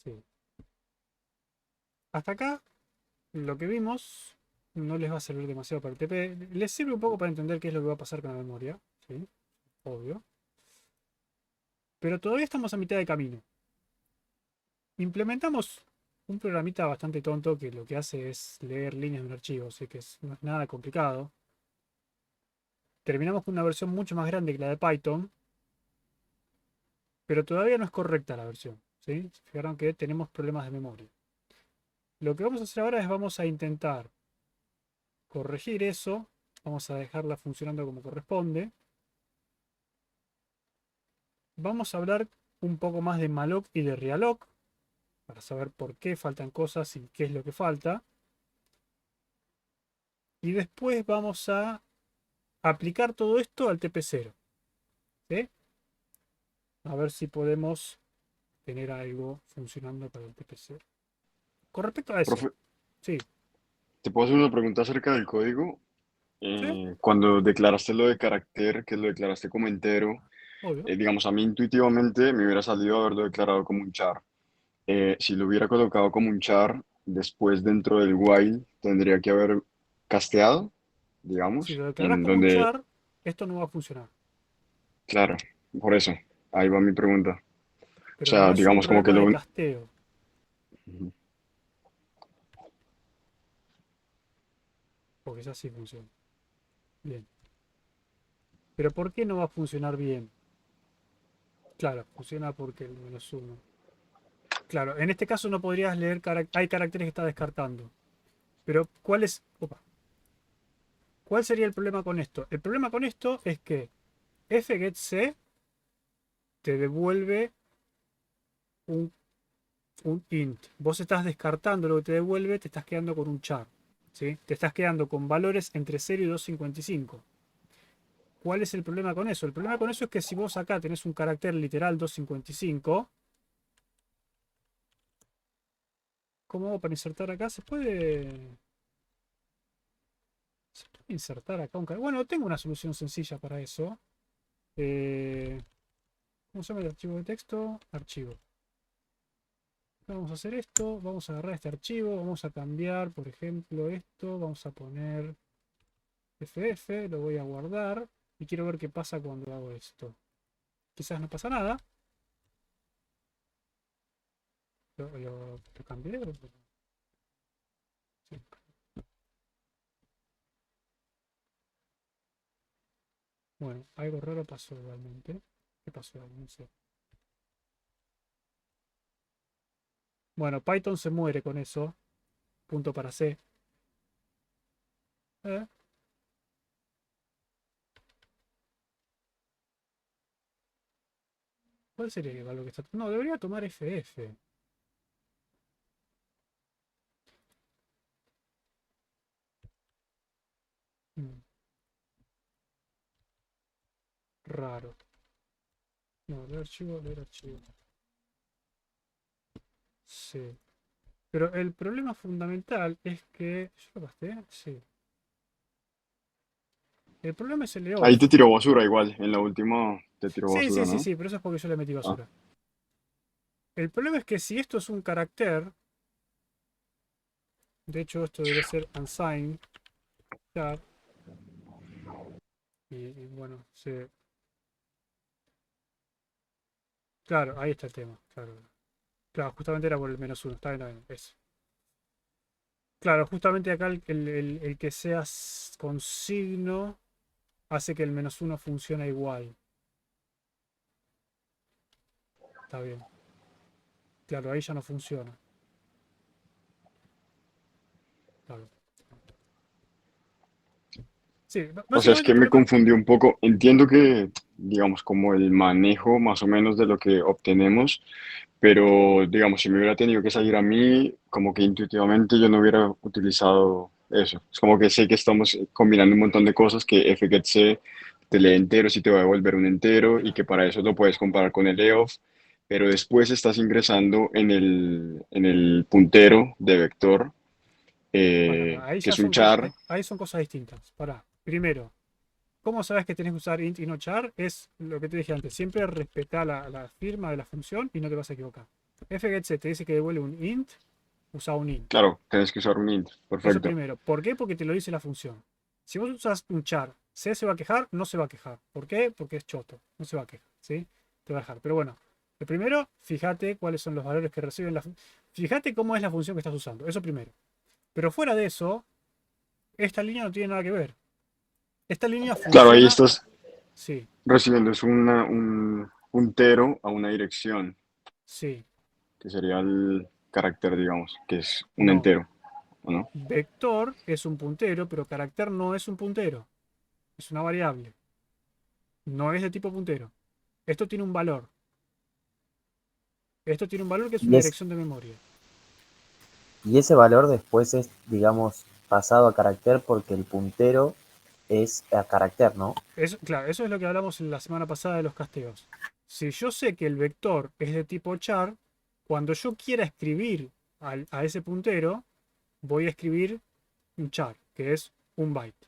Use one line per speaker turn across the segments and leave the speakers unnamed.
Sí. Hasta acá, lo que vimos no les va a servir demasiado para el TP. Les sirve un poco para entender qué es lo que va a pasar con la memoria. ¿Sí? Obvio. Pero todavía estamos a mitad de camino. Implementamos un programita bastante tonto que lo que hace es leer líneas de un archivo. Así que no es nada complicado. Terminamos con una versión mucho más grande que la de Python. Pero todavía no es correcta la versión. ¿Sí? Se fijaron que tenemos problemas de memoria. Lo que vamos a hacer ahora es vamos a intentar corregir eso. Vamos a dejarla funcionando como corresponde. Vamos a hablar un poco más de malloc y de realloc para saber por qué faltan cosas y qué es lo que falta. Y después vamos a aplicar todo esto al TP0. ¿Sí? A ver si podemos tener algo funcionando para el TP0. Con respecto a eso,
Profe,
sí.
¿te puedo hacer una pregunta acerca del código?
¿Sí?
Cuando declaraste lo de carácter, que lo declaraste como entero,
Obvio.
digamos, a mí intuitivamente me hubiera salido haberlo declarado como un char. Si lo hubiera colocado como un char, después dentro del while tendría que haber casteado,
Si
digamos,
lo declaras
en
como un
donde,
char, esto no va a funcionar.
claro, por eso, ahí va mi pregunta. O
Pero no
sea,
es un
digamos como que
problema de
lo...
casteo,
Ujú.
porque eso sí funciona. Bien. Pero ¿por qué no va a funcionar bien? Claro, funciona porque el -1. Claro, en este caso no podrías leer, hay caracteres que está descartando. Pero ¿cuál sería el problema con esto? El problema con esto es que fgetC te devuelve un, un int. Vos estás descartando lo que te devuelve, te estás quedando con un char. ¿Sí? Te estás quedando con valores entre 0 y 255. ¿Cuál es el problema con eso? El problema con eso es que si vos acá tenés un carácter literal 255, ¿cómo hago para insertar acá? ¿Se puede insertar acá un carácter? Bueno, tengo una solución sencilla para eso. Eh, ¿Cómo se llama el archivo de texto? Archivo. Vamos a hacer esto, vamos a agarrar este archivo, vamos a cambiar, por ejemplo, esto, vamos a poner FF, lo voy a guardar y quiero ver qué pasa cuando hago esto. Quizás no pasa nada. ¿Lo cambié? Sí. Bueno, algo raro pasó igualmente. ¿Qué pasó? No sé. Bueno, Python se muere con eso. Punto para C. ¿Eh? ¿Cuál sería el valor que está? No, debería tomar FF. Mm, raro. No, leer archivo, leer archivo. Sí. Pero el problema fundamental es que. ¿Yo lo gasté? Sí. El problema es el
Ahí te
EOF.
tiró basura igual, en la última te tiró
Sí, sí,
basura,
sí,
¿no?
sí, pero eso es porque yo le metí
Ah,
basura. El problema es que si esto es un carácter, de hecho esto debería ser unsigned, char, y bueno, claro, ahí está el tema. Claro, claro, justamente era por el -1. Está bien, eso. Claro, justamente acá el que sea con signo hace que el -1 funcione igual. Está bien. Claro, ahí ya no funciona. Claro. Sí,
o sea, es
básicamente
que
el
me
problema.
confundió un poco. Entiendo que, digamos, como el manejo más o menos de lo que obtenemos, pero, digamos, si me hubiera tenido que salir a mí, como que intuitivamente yo no hubiera utilizado eso. Es como que sé que estamos combinando un montón de cosas, que fgetc te lee enteros y te va a devolver un entero, y que
Claro.
para eso lo puedes comparar con el EOF, pero después estás ingresando en el puntero de vector,
Bueno, ahí
que
ya
es un
son cosas,
char.
ahí son cosas distintas. Pará. Primero, ¿cómo sabes que tenés que usar int y no char? Es lo que te dije antes. Siempre respetá la firma de la función y no te vas a equivocar. fgetC te dice que devuelve un int, usa un int.
Claro, tenés que usar un int.
Eso
Perfecto.
primero. ¿Por qué? Porque te lo dice la función. Si vos usas un char, C se va a quejar, no se va a quejar. ¿Por qué? Porque es choto. No se va a quejar. ¿Sí? Te va a dejar. Pero bueno, lo primero, fíjate cuáles son los valores que reciben la función. Fíjate cómo es la función que estás usando. Eso primero. Pero fuera de eso, esta línea no tiene nada que ver. Esta línea
Claro, ahí
funciona.
estás
Sí,
recibiendo es un puntero a una dirección,
sí.
que sería el carácter, digamos, que es un
No.
entero, ¿o no?
Vector es un puntero, pero carácter no es un puntero. Es una variable. No es de tipo puntero. Esto tiene un valor. Esto tiene un valor que es
Y,
una
es,
dirección de memoria.
y ese valor después es, digamos, pasado a carácter porque el puntero es a carácter, ¿no?
Claro, eso es lo que hablamos en la semana pasada de los casteos. Si yo sé que el vector es de tipo char, cuando yo quiera escribir a ese puntero, voy a escribir un char, que es un byte.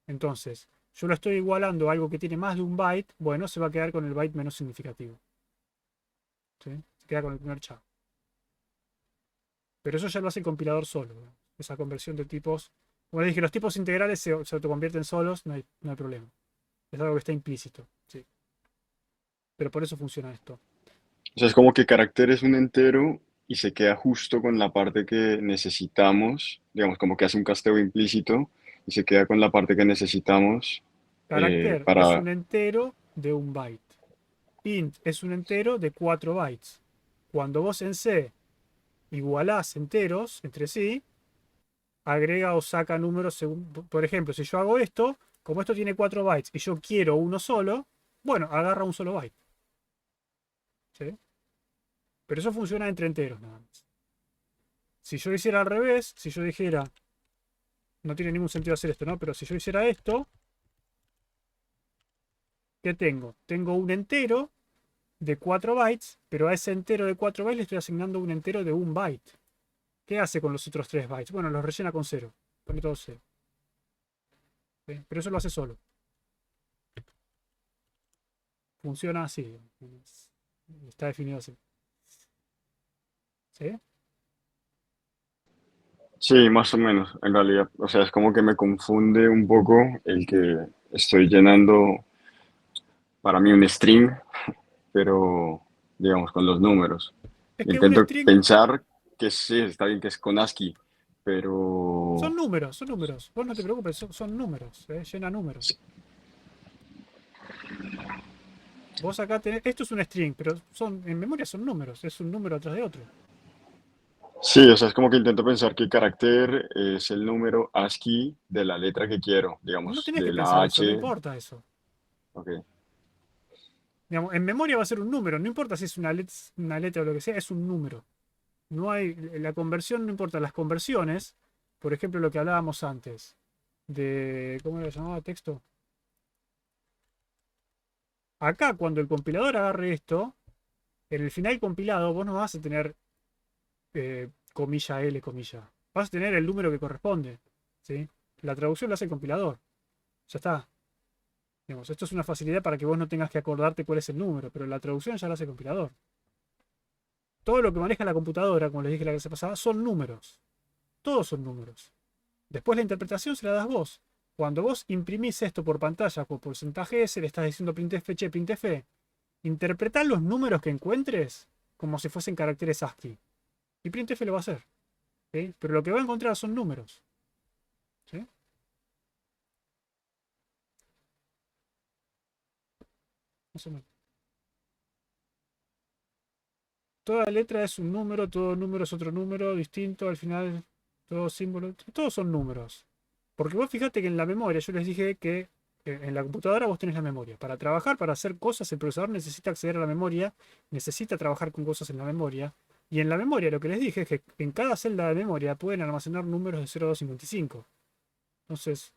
Entonces, yo lo estoy igualando a algo que tiene más de un byte, bueno, se va a quedar con el byte menos significativo. ¿Sí? Se queda con el primer char. Pero eso ya lo hace el compilador solo, ¿no? Esa conversión de tipos. Como les dije, los tipos integrales se autoconvierten solos, no hay problema. Es algo que está implícito. ¿Sí? Pero por eso funciona esto.
O sea, es como que carácter es un entero y se queda justo con la parte que necesitamos, digamos, como que hace un casteo implícito y se queda con la parte que necesitamos
Carácter es un
para...
entero de un byte. Int es un entero de 4 bytes. Cuando vos en C igualás enteros entre sí, agrega o saca números según. Por ejemplo, si yo hago esto, como esto tiene 4 bytes y yo quiero uno solo, bueno, agarra un solo byte. ¿Sí? Pero eso funciona entre enteros nada más. Si yo hiciera al revés, si yo dijera, no tiene ningún sentido hacer esto, ¿no? Pero si yo hiciera esto, ¿qué tengo? Tengo un entero de 4 bytes, pero a ese entero de 4 bytes le estoy asignando un entero de un byte. ¿Qué hace con los otros 3 bytes? Bueno, los rellena con cero. Pone todo cero. ¿Sí? Pero eso lo hace solo. Funciona así. Está definido así. ¿Sí?
Sí, más o menos, en realidad. O sea, es como que me confunde un poco el que estoy llenando para mí un string, pero digamos con los números.
Es que un
Intento
string
pensar que sí, está bien que es con ASCII, pero
son números, son números. Vos no te preocupes, son números. Llena números. Vos acá tenés. Esto es un string, pero en memoria son números. Es un número atrás de otro.
sí, o sea, es como que intento pensar que carácter es el número ASCII de la letra que quiero,
Vos no
digamos,
tenés que
de
pensar
la
eso, no
H.
importa eso.
Ok.
Digamos, en memoria va a ser un número, no importa si es una letra o lo que sea, es un número. No hay, la conversión no importa. Las conversiones, por ejemplo, lo que hablábamos antes, de, ¿cómo era llamado texto? Acá, cuando el compilador agarre esto, en el final compilado vos no vas a tener comilla L, comilla. Vas a tener el número que corresponde. ¿Sí? La traducción la hace el compilador. Ya está. Digamos, esto es una facilidad para que vos no tengas que acordarte cuál es el número, pero la traducción ya la hace el compilador. Todo lo que maneja la computadora, como les dije la clase pasada, son números. Todos son números. Después la interpretación se la das vos. Cuando vos imprimís esto por pantalla con porcentaje S, le estás diciendo printf, che, printf, interpretá los números que encuentres como si fuesen caracteres ASCII. Y printf lo va a hacer. ¿Sí? Pero lo que va a encontrar son números. ¿Sí? Más o menos. Toda letra es un número, todo número es otro número distinto, al final todo símbolo, todos son números. Porque vos fíjate que en la memoria, yo les dije que en la computadora vos tenés la memoria. Para trabajar, para hacer cosas, el procesador necesita acceder a la memoria, necesita trabajar con cosas en la memoria. Y en la memoria lo que les dije es que en cada celda de memoria pueden almacenar números de 0 a 255. Entonces,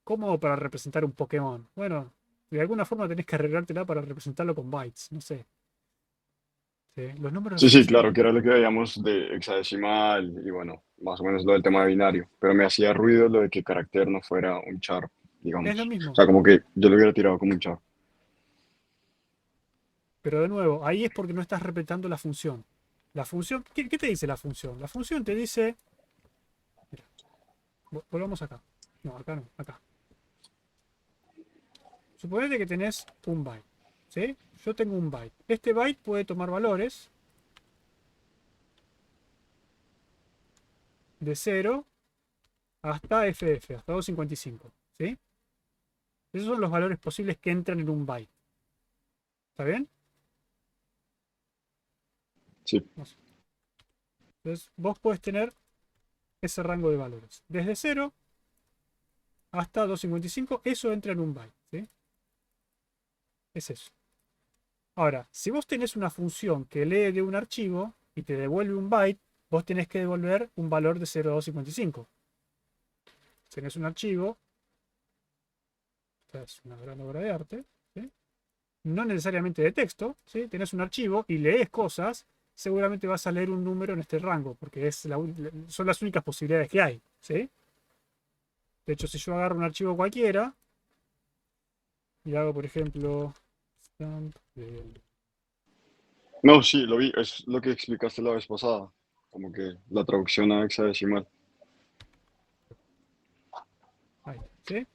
¿cómo hago para representar un Pokémon? Bueno, de alguna forma tenés que arreglártela para representarlo con bytes, no sé. ¿Sí? Los números
Sí, sí,
funcionan.
claro, que era lo que veíamos de hexadecimal y bueno, más o menos lo del tema de binario, pero me hacía ruido lo de que carácter no fuera un char,
Es lo
digamos. O
mismo.
sea, como que yo lo hubiera tirado como un char.
Pero de nuevo, ahí es porque no estás respetando la función. La función, ¿qué te dice la función? La función te dice... Mira, volvamos acá. No, acá no, acá. Suponete que tenés un byte. ¿Sí? Yo tengo un byte. Este byte puede tomar valores de 0 hasta FF, hasta 255. ¿Sí? Esos son los valores posibles que entran en un byte. ¿Está bien?
Sí,
No sé. Entonces, vos podés tener ese rango de valores. Desde 0 hasta 255, eso entra en un byte. ¿Sí? Es eso. Ahora, si vos tenés una función que lee de un archivo y te devuelve un byte, vos tenés que devolver un valor de 0 a 255. Tenés un archivo, esta es una gran obra de arte, ¿sí? No necesariamente de texto, ¿sí? Tenés un archivo y lees cosas, seguramente vas a leer un número en este rango, porque son las únicas posibilidades que hay. ¿Sí? De hecho, si yo agarro un archivo cualquiera y hago, por ejemplo, stamp de...
no, sí, lo vi, es lo que explicaste la vez pasada, como que la traducción a hexadecimal.
Ahí, ¿sí?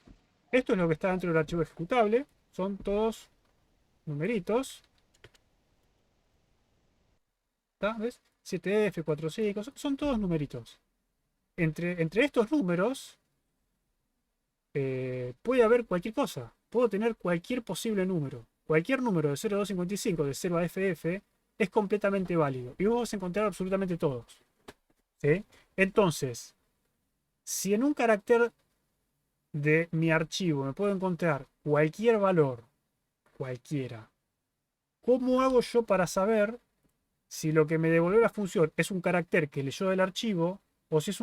Esto es lo que está dentro del archivo ejecutable. Son todos numeritos. ¿Está? ¿Ves? 7F, 4.5, son todos numeritos. Entre estos números puede haber cualquier cosa. Puedo tener cualquier posible número. Cualquier número de 0 a 255, de 0 a FF, es completamente válido. Y vos vas a encontrar absolutamente todos. ¿Sí? Entonces, si en un carácter de mi archivo me puedo encontrar cualquier valor, cualquiera, ¿cómo hago yo para saber si lo que me devolvió la función es un carácter que leyó del archivo o si es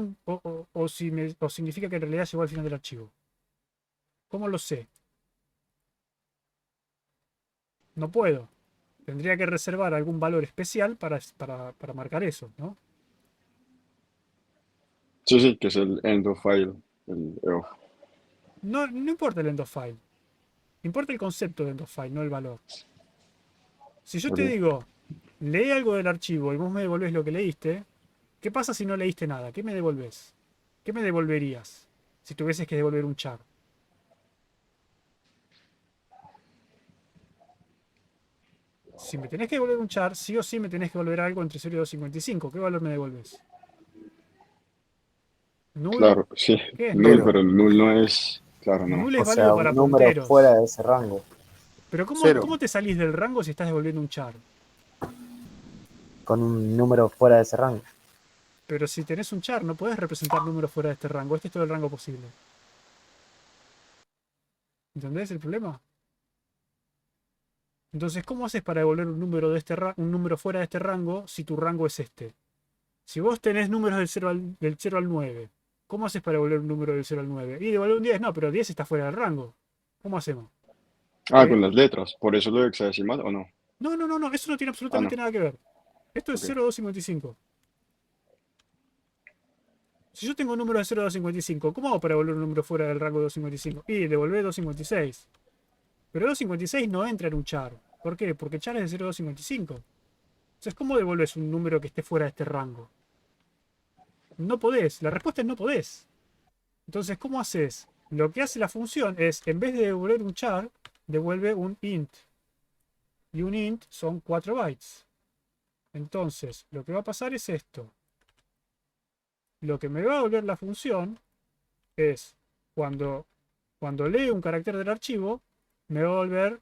o significa que en realidad llegó al final del archivo? ¿Cómo lo sé? No puedo. Tendría que reservar algún valor especial para marcar eso, ¿no?
Sí, sí, que es el end of file, el EOF.
No, no importa el end of file. Importa el concepto de end of file, no el valor. Si yo te
Ok.
digo, lee algo del archivo y vos me devolvés lo que leíste, ¿qué pasa si no leíste nada? ¿Qué me devolvés? ¿Qué me devolverías si tuvieses que devolver un char? Si me tenés que devolver un char, sí o sí me tenés que devolver algo entre 0 y 255. ¿Qué valor me devolves? ¿Null?
Claro, sí,
¿Qué es
null,
null?
Cero.
pero null no es, claro, no.
Null es
O
válido
sea,
para
un número fuera
punteros.
de ese rango.
Pero
Cero.
¿cómo te salís del rango si estás devolviendo un char?
Con un número fuera de ese rango.
Pero si tenés un char, no podés representar números fuera de este rango. Este es todo el rango posible. ¿Entendés el problema? Entonces, ¿cómo haces para devolver un número un número fuera de este rango si tu rango es este? Si vos tenés números del 0 al 9, ¿cómo haces para devolver un número del 0 al 9? Y devolver un 10, no, pero 10 está fuera del rango. ¿Cómo hacemos?
Ah,
¿Sí?
con las letras, ¿por eso lo de hexadecimal o no?
No, no, no, no, eso no tiene
Ah,
absolutamente
no,
nada que ver. Esto es
ok.
0, 2, 55. Si yo tengo un número de 0 a 255, ¿cómo hago para devolver un número fuera del rango de 255? Y devolver 256. Pero 256 no entra en un char. ¿Por qué? Porque char es de 0 a 255. Entonces, ¿cómo devuelves un número que esté fuera de este rango? No podés. La respuesta es no podés. Entonces, ¿cómo haces? Lo que hace la función es, en vez de devolver un char, devuelve un int. Y un int son 4 bytes. Entonces, lo que va a pasar es esto. Lo que me va a devolver la función es, cuando, cuando lee un carácter del archivo, me va a devolver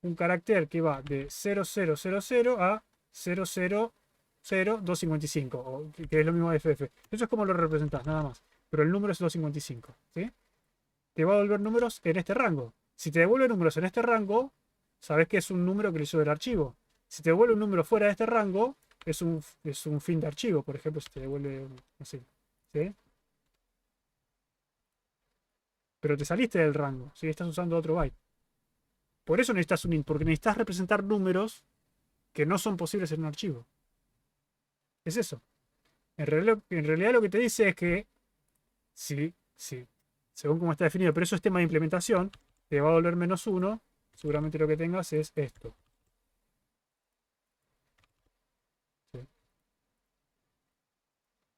un carácter que va de 0000 a 000255, o que es lo mismo de FF. Eso es como lo representás, nada más. Pero el número es 255. ¿Sí? Te va a devolver números en este rango. Si te devuelve números en este rango, sabes que es un número que leyó del archivo. Si te devuelve un número fuera de este rango, es un fin de archivo. Por ejemplo, si te devuelve así. ¿Sí? Pero te saliste del rango. ¿Sí? Estás usando otro byte. Por eso necesitas un int, porque necesitas representar números que no son posibles en un archivo. Es eso. En realidad lo que te dice es que, sí, según como está definido, pero eso es tema de implementación, te va a volver -1, seguramente lo que tengas es esto.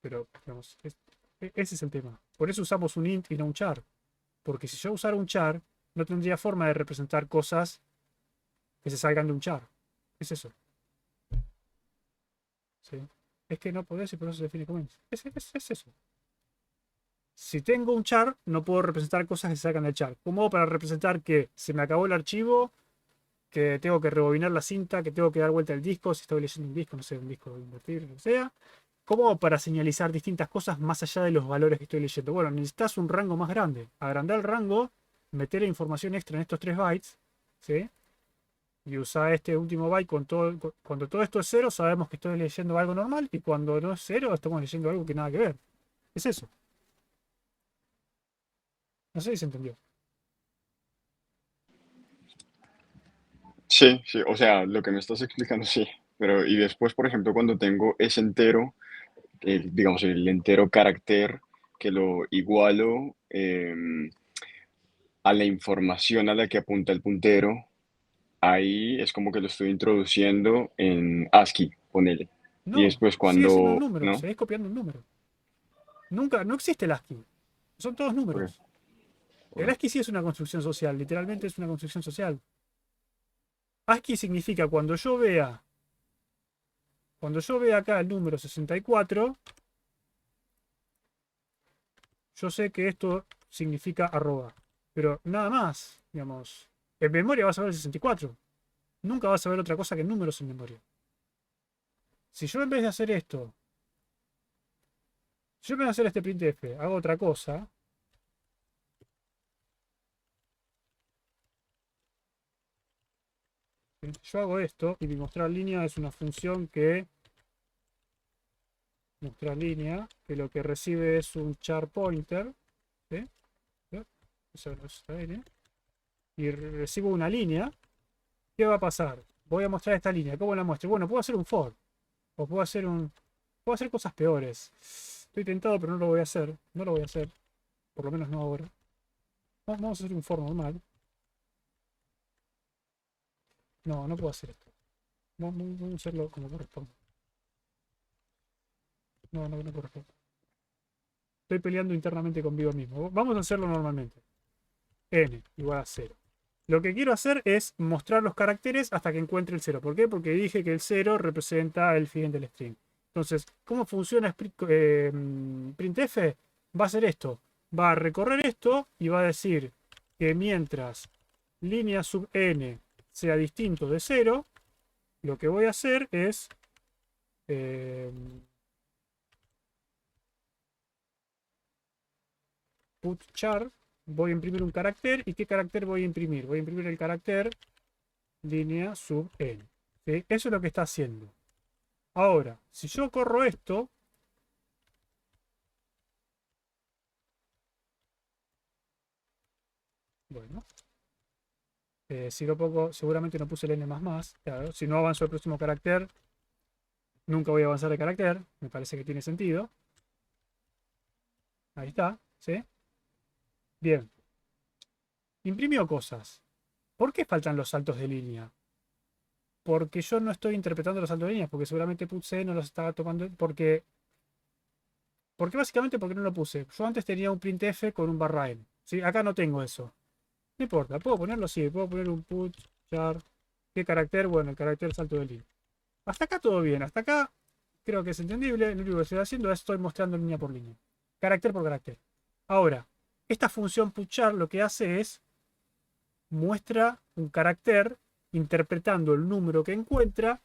pero digamos, ese es el tema. Por eso usamos un int y no un char. Porque si yo usara un char, no tendría forma de representar cosas que se salgan de un char. Es eso. ¿Sí? Es que no podés y por eso se define como int. Es eso. Si tengo un char, no puedo representar cosas que se sacan del char. ¿Cómo hago para representar que se me acabó el archivo, que tengo que rebobinar la cinta, que tengo que dar vuelta al disco, si estoy leyendo un disco, no sé, un disco invertible, lo que sea? ¿Cómo hago para señalizar distintas cosas más allá de los valores que estoy leyendo? Bueno, necesitas un rango más grande. Agrandar el rango, meter información extra en estos 3 bytes, ¿sí? Y usar este último byte cuando todo esto es cero, sabemos que estoy leyendo algo normal, y cuando no es cero, estamos leyendo algo que nada que ver. Es eso. No sé si se entendió.
Sí, sí, o sea, lo que me estás explicando, sí. Pero, y después, por ejemplo, cuando tengo ese entero, digamos, el entero carácter, que lo igualo a la información a la que apunta el puntero, ahí es como que lo estoy introduciendo en ASCII, ponele. Y
No,
después
sigue siendo un
cuando,
número,
¿no?
seguís copiando un número. Nunca, no existe el ASCII. Son todos
Ok,
números. El
ok.
ASCII sí es una construcción social, literalmente es una construcción social. ASCII significa cuando yo vea acá el número 64, yo sé que esto significa arroba. Pero nada más, digamos. En memoria vas a ver el 64. Nunca vas a ver otra cosa que números en memoria. Si yo en vez de hacer esto, si yo en vez de hacer este printf, hago otra cosa, yo hago esto y mi mostrar línea es una función que mostrar línea, que lo que recibe es un char pointer, ¿sí? Eso no está bien, ¿eh? Y recibo una línea. ¿Qué va a pasar? Voy a mostrar esta línea. ¿Cómo la muestro? Bueno, puedo hacer un for. O puedo hacer cosas peores. Estoy tentado, pero no lo voy a hacer. No lo voy a hacer. Por lo menos no ahora. Vamos a hacer un for normal. No, no puedo hacer esto. Vamos a hacerlo como corresponde. No, no, no corresponde. Estoy peleando internamente conmigo mismo. Vamos a hacerlo normalmente. N igual a 0. Lo que quiero hacer es mostrar los caracteres hasta que encuentre el 0. ¿Por qué? Porque dije que el 0 representa el fin del string. Entonces, ¿cómo funciona printf? Va a hacer esto. Va a recorrer esto y va a decir que mientras línea sub n sea distinto de 0, lo que voy a hacer es eh, put char. Voy a imprimir un carácter. ¿Y qué carácter voy a imprimir? Voy a imprimir el carácter línea sub n. ¿Sí? Eso es lo que está haciendo. Ahora, si yo corro esto, bueno, si lo pongo, seguramente no puse el n más, claro, si no avanzo el próximo carácter, nunca voy a avanzar el carácter, me parece que tiene sentido. Ahí está, ¿sí? Bien, imprimió cosas. ¿Por qué faltan los saltos de línea? Porque yo no estoy interpretando los saltos de línea, porque seguramente puse no los estaba tomando, porque básicamente porque no lo puse. Yo antes tenía un printf con un barra n, ¿sí? Acá no tengo eso. No importa, puedo ponerlo así, puedo poner un put char. ¿Qué carácter? Bueno, el carácter salto de línea. Hasta acá todo bien, hasta acá creo que es entendible. Lo único que estoy haciendo es estoy mostrando línea por línea. Carácter por carácter. Ahora, esta función puchar lo que hace es muestra un carácter interpretando el número que encuentra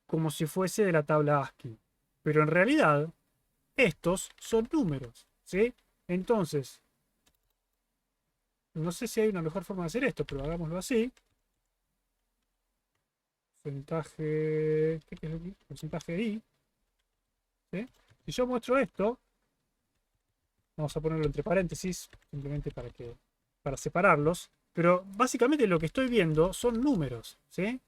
como si fuese de la tabla ASCII. Pero en realidad, estos son números, ¿sí? Entonces, no sé si hay una mejor forma de hacer esto, pero hagámoslo así. Porcentaje. ¿Qué es aquí? Porcentaje i. ¿Sí? Si yo muestro esto, vamos a ponerlo entre paréntesis, simplemente para separarlos. Pero básicamente lo que estoy viendo son números. ¿Sí?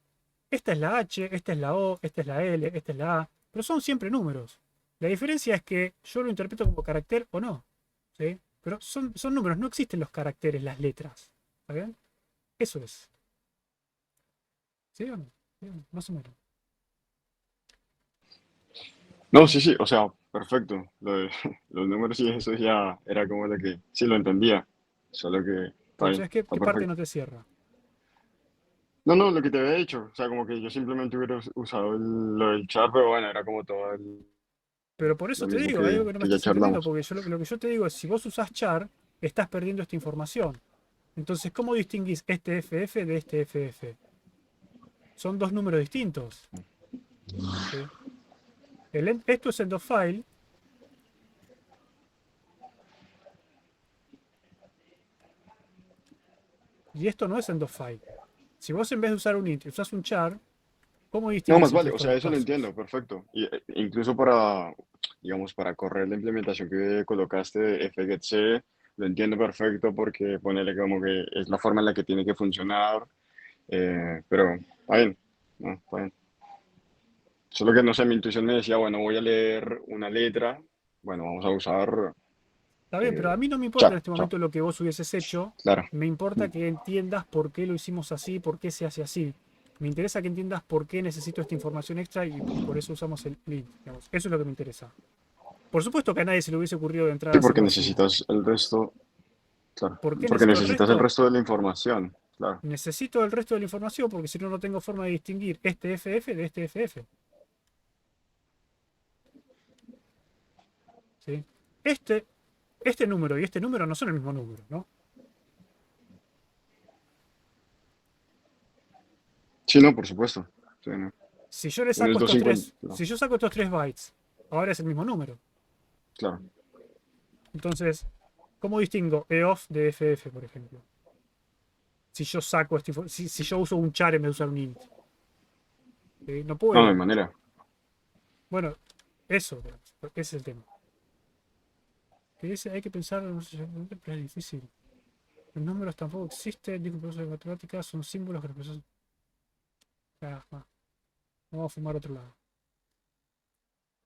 Esta es la H, esta es la O, esta es la L, esta es la A. Pero son siempre números. La diferencia es que yo lo interpreto como carácter o no. ¿Sí? Pero son números, no existen los caracteres, las letras. ¿Está bien? Eso es. ¿Sí o no? ¿Sí o no? Más o menos.
No, sí, sí, o sea, perfecto. Los números y eso ya era como lo que sí lo entendía. Solo que está bien,
Entonces, ¿qué,
está
qué parte
perfecto.
no te cierra?
No, no, lo que te había dicho, o sea, como que yo simplemente hubiera usado lo del chat, pero bueno, era como todo
Pero por eso
lo
te
mismo
digo, hay algo que no me
que ya
estás entendiendo,
charlamos.
porque yo lo que yo te digo es, si vos usás char, estás perdiendo esta información. Entonces, ¿cómo distinguís este FF de este FF? Son dos números distintos. ¿Sí? Esto es end of file y esto no es end of file. Si vos en vez de usar un int usás un char, ¿cómo
No,
distinguís
más
entre
vale, o
estos
sea,
dos
eso lo
pasos?
entiendo, perfecto. Y, incluso para, digamos, para correr la implementación que colocaste de fgetc, lo entiendo perfecto porque ponerle como que es la forma en la que tiene que funcionar, pero está bien, no, está bien. Solo que no sé, mi intuición me decía, bueno, voy a leer una letra, bueno, vamos a usar
Está bien, pero a mí no me importa en
chat,
este
chao,
momento lo que vos hubieses hecho.
claro.
Me importa que entiendas por qué lo hicimos así, por qué se hace así. Me interesa que entiendas por qué necesito esta información extra y por eso usamos el lint. Digamos. Eso es lo que me interesa. Por supuesto que a nadie se le hubiese ocurrido de entrada
Sí, porque
hacerlo así.
necesitas el resto, claro,
¿Por qué
porque
necesito el
necesitas el
resto?
resto de la información, claro.
Necesito el resto de la información porque si no, no tengo forma de distinguir este FF de este FF. ¿Sí? Este, este número y este número no son el mismo número, ¿no?
Sí, no, por supuesto. Sí, no.
Si yo le
Uno
saco
es
estos
250,
tres,
no,
si yo saco estos 3 bytes, ahora es el mismo número.
claro.
Entonces, ¿cómo distingo EOF de FF, por ejemplo? Si yo saco si yo uso un char en vez de usar un int. ¿Sí? No
No, no hay
puedo.
manera.
Bueno, eso, ese es el tema. Que dice, hay que pensar, no sé, pero es difícil. Los números tampoco existen, digo, procesos de matemáticas son símbolos que representan. Ah, vamos a fumar a otro lado.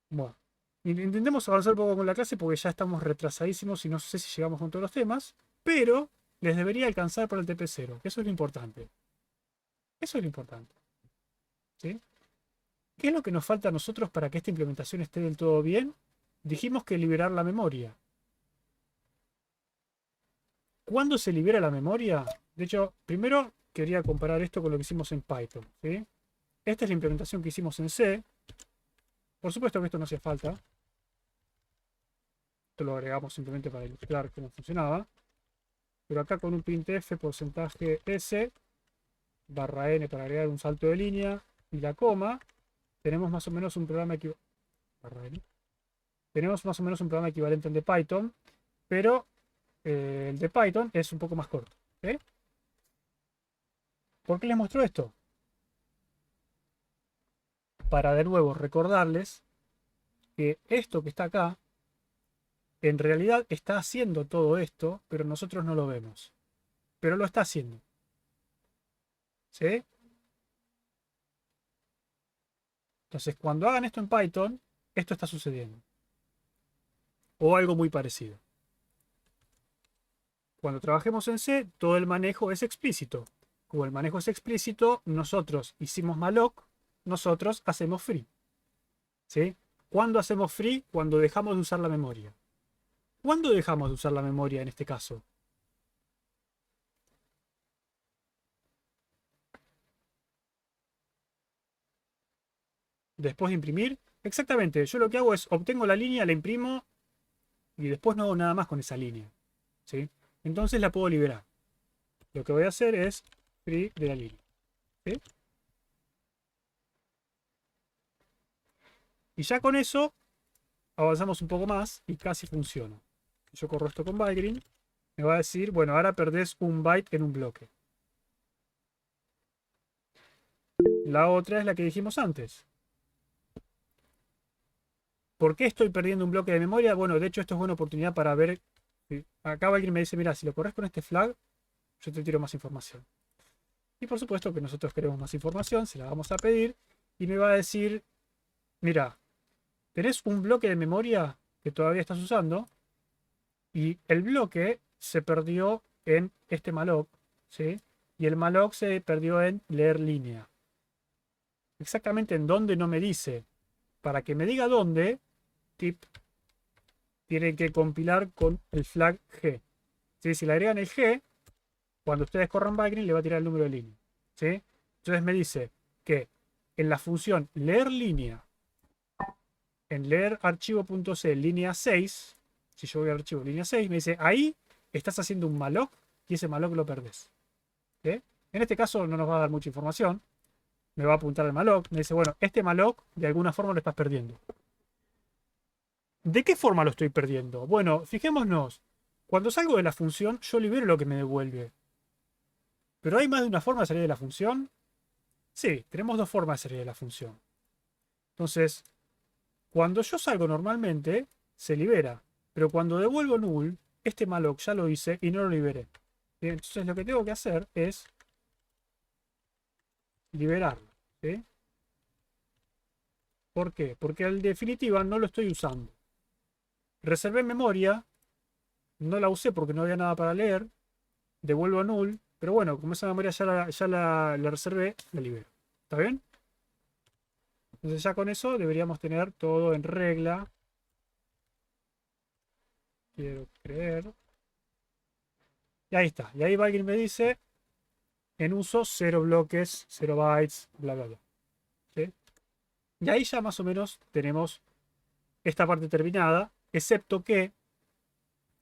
Bueno, intentemos avanzar un poco con la clase porque ya estamos retrasadísimos y no sé si llegamos con todos los temas, pero les debería alcanzar para el TP0, que eso es lo importante. Eso es lo importante. ¿Sí? ¿Qué es lo que nos falta a nosotros para que esta implementación esté del todo bien? Dijimos que liberar la memoria. ¿Cuándo se libera la memoria? De hecho, primero quería comparar esto con lo que hicimos en Python. ¿Sí? Esta es la implementación que hicimos en C. Por supuesto que esto no hace falta. Esto lo agregamos simplemente para ilustrar cómo funcionaba. Pero acá con un printf porcentaje S barra n para agregar un salto de línea y la coma, tenemos más o menos un programa equivalente. Tenemos más o menos un programa equivalente al de Python, pero el de Python es un poco más corto. ¿Sí? ¿Por qué les muestro esto? Para de nuevo recordarles que esto que está acá, en realidad está haciendo todo esto, pero nosotros no lo vemos. Pero lo está haciendo. ¿Sí? Entonces, cuando hagan esto en Python, esto está sucediendo. O algo muy parecido. Cuando trabajemos en C, todo el manejo es explícito. Como el manejo es explícito, nosotros hicimos malloc, nosotros hacemos free. ¿Sí? ¿Cuándo hacemos free? Cuando dejamos de usar la memoria. ¿Cuándo dejamos de usar la memoria en este caso? Después de imprimir. Exactamente, yo lo que hago es obtengo la línea, la imprimo y después no hago nada más con esa línea. ¿Sí? Entonces la puedo liberar. Lo que voy a hacer es free de la línea. ¿Sí? Y ya con eso avanzamos un poco más y casi funciona. Yo corro esto con Bygreen. Me va a decir, bueno, ahora perdés un byte en un bloque. La otra es la que dijimos antes. ¿Por qué estoy perdiendo un bloque de memoria? Bueno, de hecho esto es buena oportunidad para ver. Acá Bygreen me dice, mira, si lo corres con este flag, yo te tiro más información. Y por supuesto que nosotros queremos más información, se la vamos a pedir. Y me va a decir, mira, tenés un bloque de memoria que todavía estás usando. Y el bloque se perdió en este malloc, ¿sí? Y el malloc se perdió en leer línea. Exactamente en dónde no me dice, para que me diga dónde, tip, tiene que compilar con el flag G. ¿Sí? Si le agregan el G, cuando ustedes corran Vagrant le va a tirar el número de línea. ¿Sí? Entonces me dice que en la función leer línea, en leer archivo.c línea 6, si yo voy al archivo línea 6, me dice ahí estás haciendo un malloc y ese malloc lo perdés. ¿Sí? En este caso no nos va a dar mucha información. Me va a apuntar al malloc. Me dice, bueno, este malloc de alguna forma lo estás perdiendo. ¿De qué forma lo estoy perdiendo? Bueno, fijémonos. Cuando salgo de la función, yo libero lo que me devuelve. ¿Pero hay más de una forma de salir de la función? Sí, tenemos dos formas de salir de la función. Entonces, cuando yo salgo normalmente, se libera. Pero cuando devuelvo null, este malloc ya lo hice y no lo liberé. Bien, entonces lo que tengo que hacer es liberarlo. ¿Sí? ¿Por qué? Porque en definitiva no lo estoy usando. Reservé memoria, no la usé porque no había nada para leer. Devuelvo null, pero bueno, como esa memoria ya la reservé, la libero. ¿Está bien? Entonces ya con eso deberíamos tener todo en regla. Quiero creer. Y ahí está. Y ahí alguien me dice, en uso 0 bloques, 0 bytes, bla, bla, bla. ¿Sí? Y ahí ya más o menos tenemos esta parte terminada, excepto que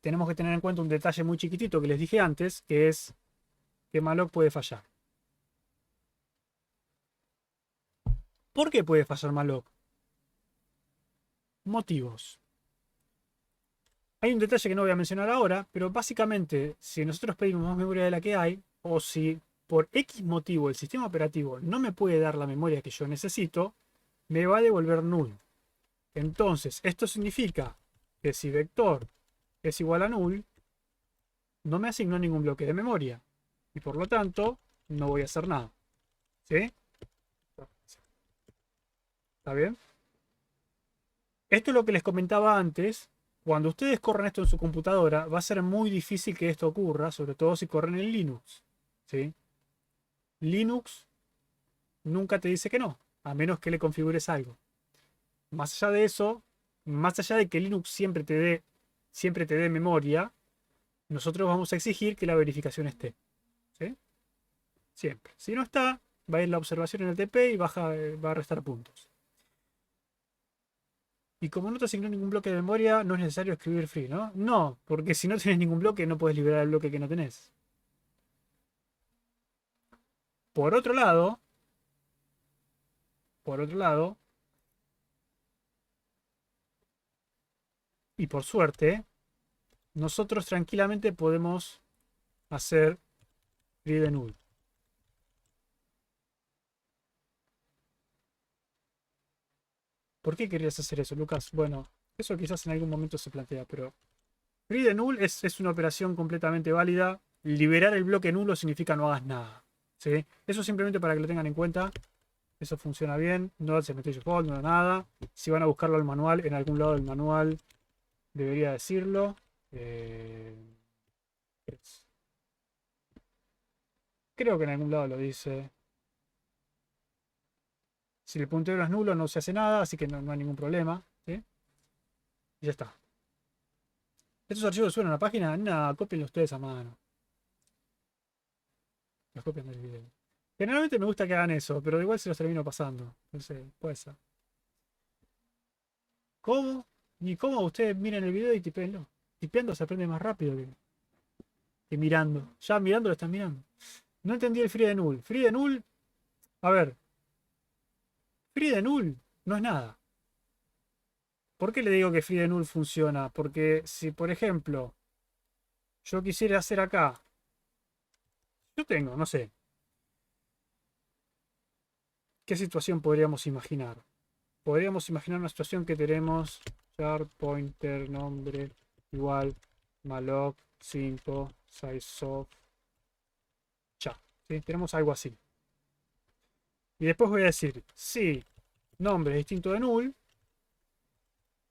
tenemos que tener en cuenta un detalle muy chiquitito que les dije antes, que es que malloc puede fallar. ¿Por qué puede fallar malloc? Motivos. Hay un detalle que no voy a mencionar ahora, pero básicamente, si nosotros pedimos más memoria de la que hay, o si por X motivo el sistema operativo no me puede dar la memoria que yo necesito, me va a devolver null. Entonces, esto significa que si vector es igual a null, no me asignó ningún bloque de memoria. Y por lo tanto, no voy a hacer nada. ¿Sí? ¿Está bien? Esto es lo que les comentaba antes. Cuando ustedes corran esto en su computadora, va a ser muy difícil que esto ocurra, sobre todo si corren en Linux. ¿Sí? Linux nunca te dice que no, a menos que le configures algo. Más allá de eso, más allá de que Linux siempre te dé memoria, nosotros vamos a exigir que la verificación esté. ¿Sí? Siempre. Si no está, va a ir la observación en el TP y va a restar puntos. Y como no te asignó ningún bloque de memoria, no es necesario escribir free, ¿no? No, porque si no tienes ningún bloque, no puedes liberar el bloque que no tenés. Por otro lado, por otro lado, y por suerte, nosotros tranquilamente podemos hacer free de null. ¿Por qué querías hacer eso, Lucas? Bueno, eso quizás en algún momento se plantea, pero free de null es una operación completamente válida. Liberar el bloque nulo significa no hagas nada. ¿Sí? Eso simplemente para que lo tengan en cuenta. Eso funciona bien. No se metió default, no da nada. Si van a buscarlo al manual, en algún lado del manual debería decirlo. Creo que en algún lado lo dice. Si el puntero es nulo no se hace nada, así que no hay ningún problema. ¿Sí? Y ya está. ¿Estos archivos suenan a la página? No, cópienlos ustedes a mano. Los copian del video. Generalmente me gusta que hagan eso, pero igual se los termino pasando. Entonces, puede ser. ¿Cómo? Ni cómo ustedes miren el video y tipenlo. Tipeando se aprende más rápido que mirando. Ya mirando lo están mirando. No entendí el free de null. Free de null. A ver. Free de null no es nada. ¿Por qué le digo que free de null funciona? Porque si, por ejemplo, yo quisiera hacer acá. Yo tengo, no sé. ¿Qué situación podríamos imaginar? Podríamos imaginar una situación que tenemos char pointer nombre igual malloc 5 sizeof cha. ¿Sí? Tenemos algo así. Y después voy a decir, si nombre es distinto de null,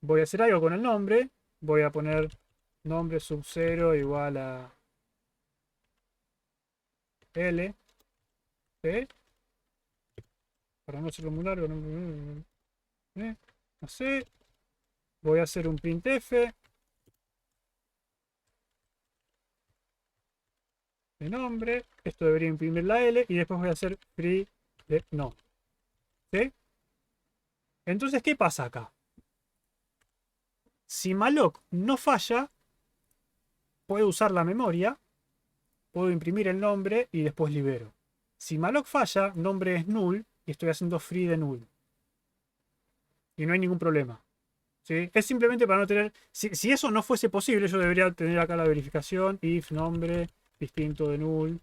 voy a hacer algo con el nombre. Voy a poner nombre sub 0 igual a L. ¿Sí? Para no hacerlo muy largo. ¿Eh? No sé. Voy a hacer un printf de nombre. Esto debería imprimir la L. Y después voy a hacer free de no. ¿Sí? Entonces, ¿qué pasa acá? Si malloc no falla, puedo usar la memoria, puedo imprimir el nombre y después libero. Si malloc falla, nombre es null y estoy haciendo free de null. Y no hay ningún problema. ¿Sí? Es simplemente para no tener... Si eso no fuese posible, yo debería tener acá la verificación, if nombre distinto de null.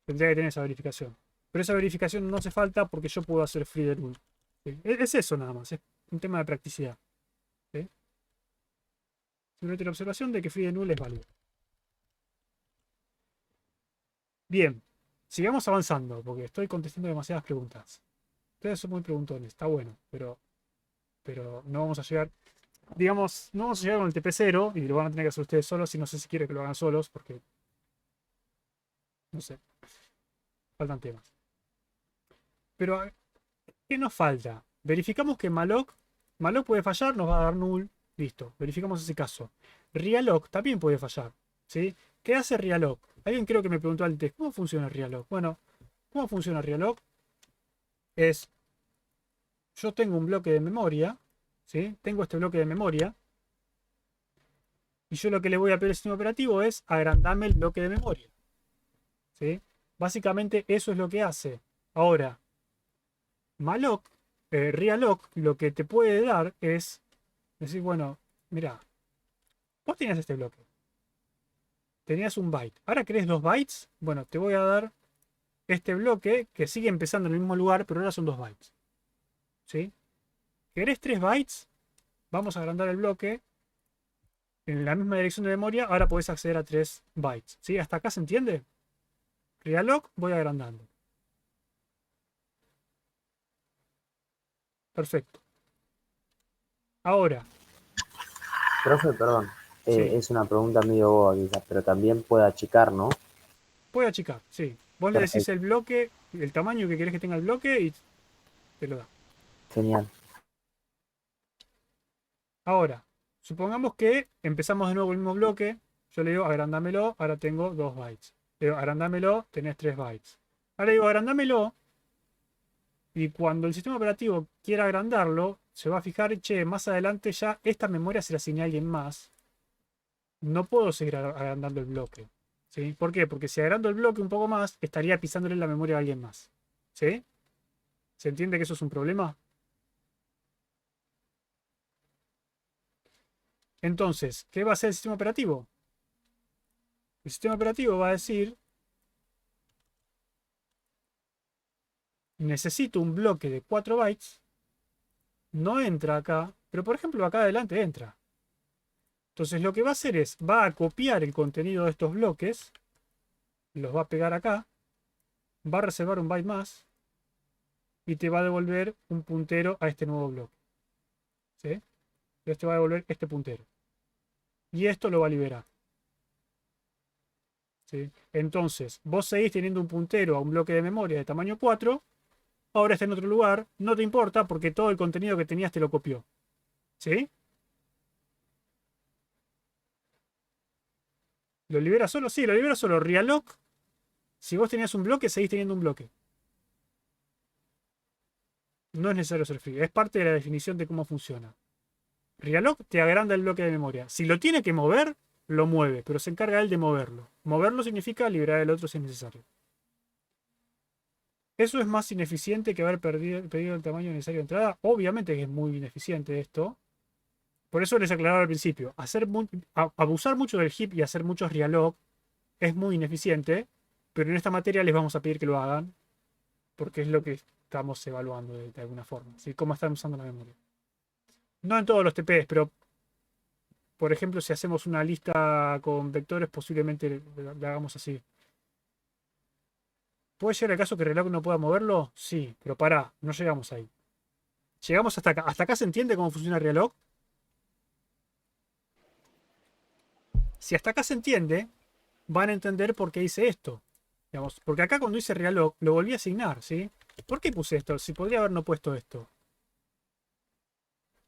Tendría que tener esa verificación. Pero esa verificación no hace falta porque yo puedo hacer free de null. ¿Sí? Es eso nada más, es un tema de practicidad. ¿Sí? Simplemente la observación de que free de null es válido. Bien, sigamos avanzando porque estoy contestando demasiadas preguntas. Ustedes son muy preguntones, está bueno, pero no vamos a llegar, digamos, no vamos a llegar con el TP0 y lo van a tener que hacer ustedes solos y no sé si quieren que lo hagan solos porque, no sé, faltan temas. Pero, ¿qué nos falta? Verificamos que malloc puede fallar, nos va a dar null, listo, verificamos ese caso. Realloc también puede fallar, ¿sí? ¿Qué hace realloc? Alguien creo que me preguntó antes, ¿cómo funciona realloc? Bueno, ¿cómo funciona realloc? Es, yo tengo un bloque de memoria, ¿sí? Tengo este bloque de memoria y yo lo que le voy a pedir al sistema operativo es agrandame el bloque de memoria, ¿sí? Básicamente eso es lo que hace. Ahora, malloc, realloc, lo que te puede dar es decir, bueno, mira, vos tenías este bloque, tenías un byte, ahora querés 2 bytes, bueno, te voy a dar este bloque que sigue empezando en el mismo lugar, pero ahora son 2 bytes, ¿sí? ¿Querés 3 bytes? Vamos a agrandar el bloque en la misma dirección de memoria, ahora podés acceder a 3 bytes, ¿sí? ¿Hasta acá se entiende? Realloc, voy agrandando. Perfecto. Ahora,
Profe, perdón,
sí,
es una pregunta medio boba quizás, pero también puede achicar, ¿no?
voy a achicar, sí. Vos le decís
Perfecto,
el bloque, el tamaño que querés que tenga el bloque y te lo da.
genial.
Ahora, supongamos que empezamos de nuevo el mismo bloque. Yo le digo agrandámelo, ahora tengo 2 bytes. Le digo agrandámelo, tenés 3 bytes. Ahora digo agrandámelo y cuando el sistema operativo quiera agrandarlo, se va a fijar, che, más adelante ya esta memoria se la asigné a alguien más. No puedo seguir agrandando el bloque. ¿Sí? ¿Por qué? Porque si agrando el bloque un poco más, estaría pisándole la memoria a alguien más. ¿Sí? ¿Se entiende que eso es un problema? Entonces, ¿qué va a hacer el sistema operativo? El sistema operativo va a decir, necesito un bloque de 4 bytes, no entra acá, pero por ejemplo acá adelante entra. Entonces lo que va a hacer es, va a copiar el contenido de estos bloques, los va a pegar acá, va a reservar un byte más y te va a devolver un puntero a este nuevo bloque. ¿Sí? Entonces te va a devolver este puntero. Y esto lo va a liberar. ¿Sí? Entonces, vos seguís teniendo un puntero a un bloque de memoria de tamaño 4, ahora está en otro lugar, no te importa porque todo el contenido que tenías te lo copió. ¿Sí? ¿Lo libera solo? Sí, lo libera solo. Realloc, si vos tenías un bloque, seguís teniendo un bloque. No es necesario ser free. Es parte de la definición de cómo funciona. Realloc te agranda el bloque de memoria. Si lo tiene que mover, lo mueve, pero se encarga él de moverlo. Moverlo significa liberar el otro si es necesario. Eso es más ineficiente que haber pedido el tamaño necesario de entrada. Obviamente que es muy ineficiente esto. Por eso les aclaraba al principio. Abusar mucho del heap y hacer muchos realloc es muy ineficiente. Pero en esta materia les vamos a pedir que lo hagan. Porque es lo que estamos evaluando de alguna forma. ¿Sí? Cómo están usando la memoria. No en todos los TPs, pero por ejemplo, si hacemos una lista con vectores, posiblemente la hagamos así. ¿Puede llegar el caso que el reloj no pueda moverlo? Sí, pero pará, no llegamos ahí. Llegamos hasta acá. ¿Hasta acá se entiende cómo funciona el reloj? Si hasta acá se entiende, van a entender por qué hice esto. Digamos, porque acá cuando hice reloj, lo volví a asignar, ¿sí? ¿Por qué puse esto? Si podría haber no puesto esto.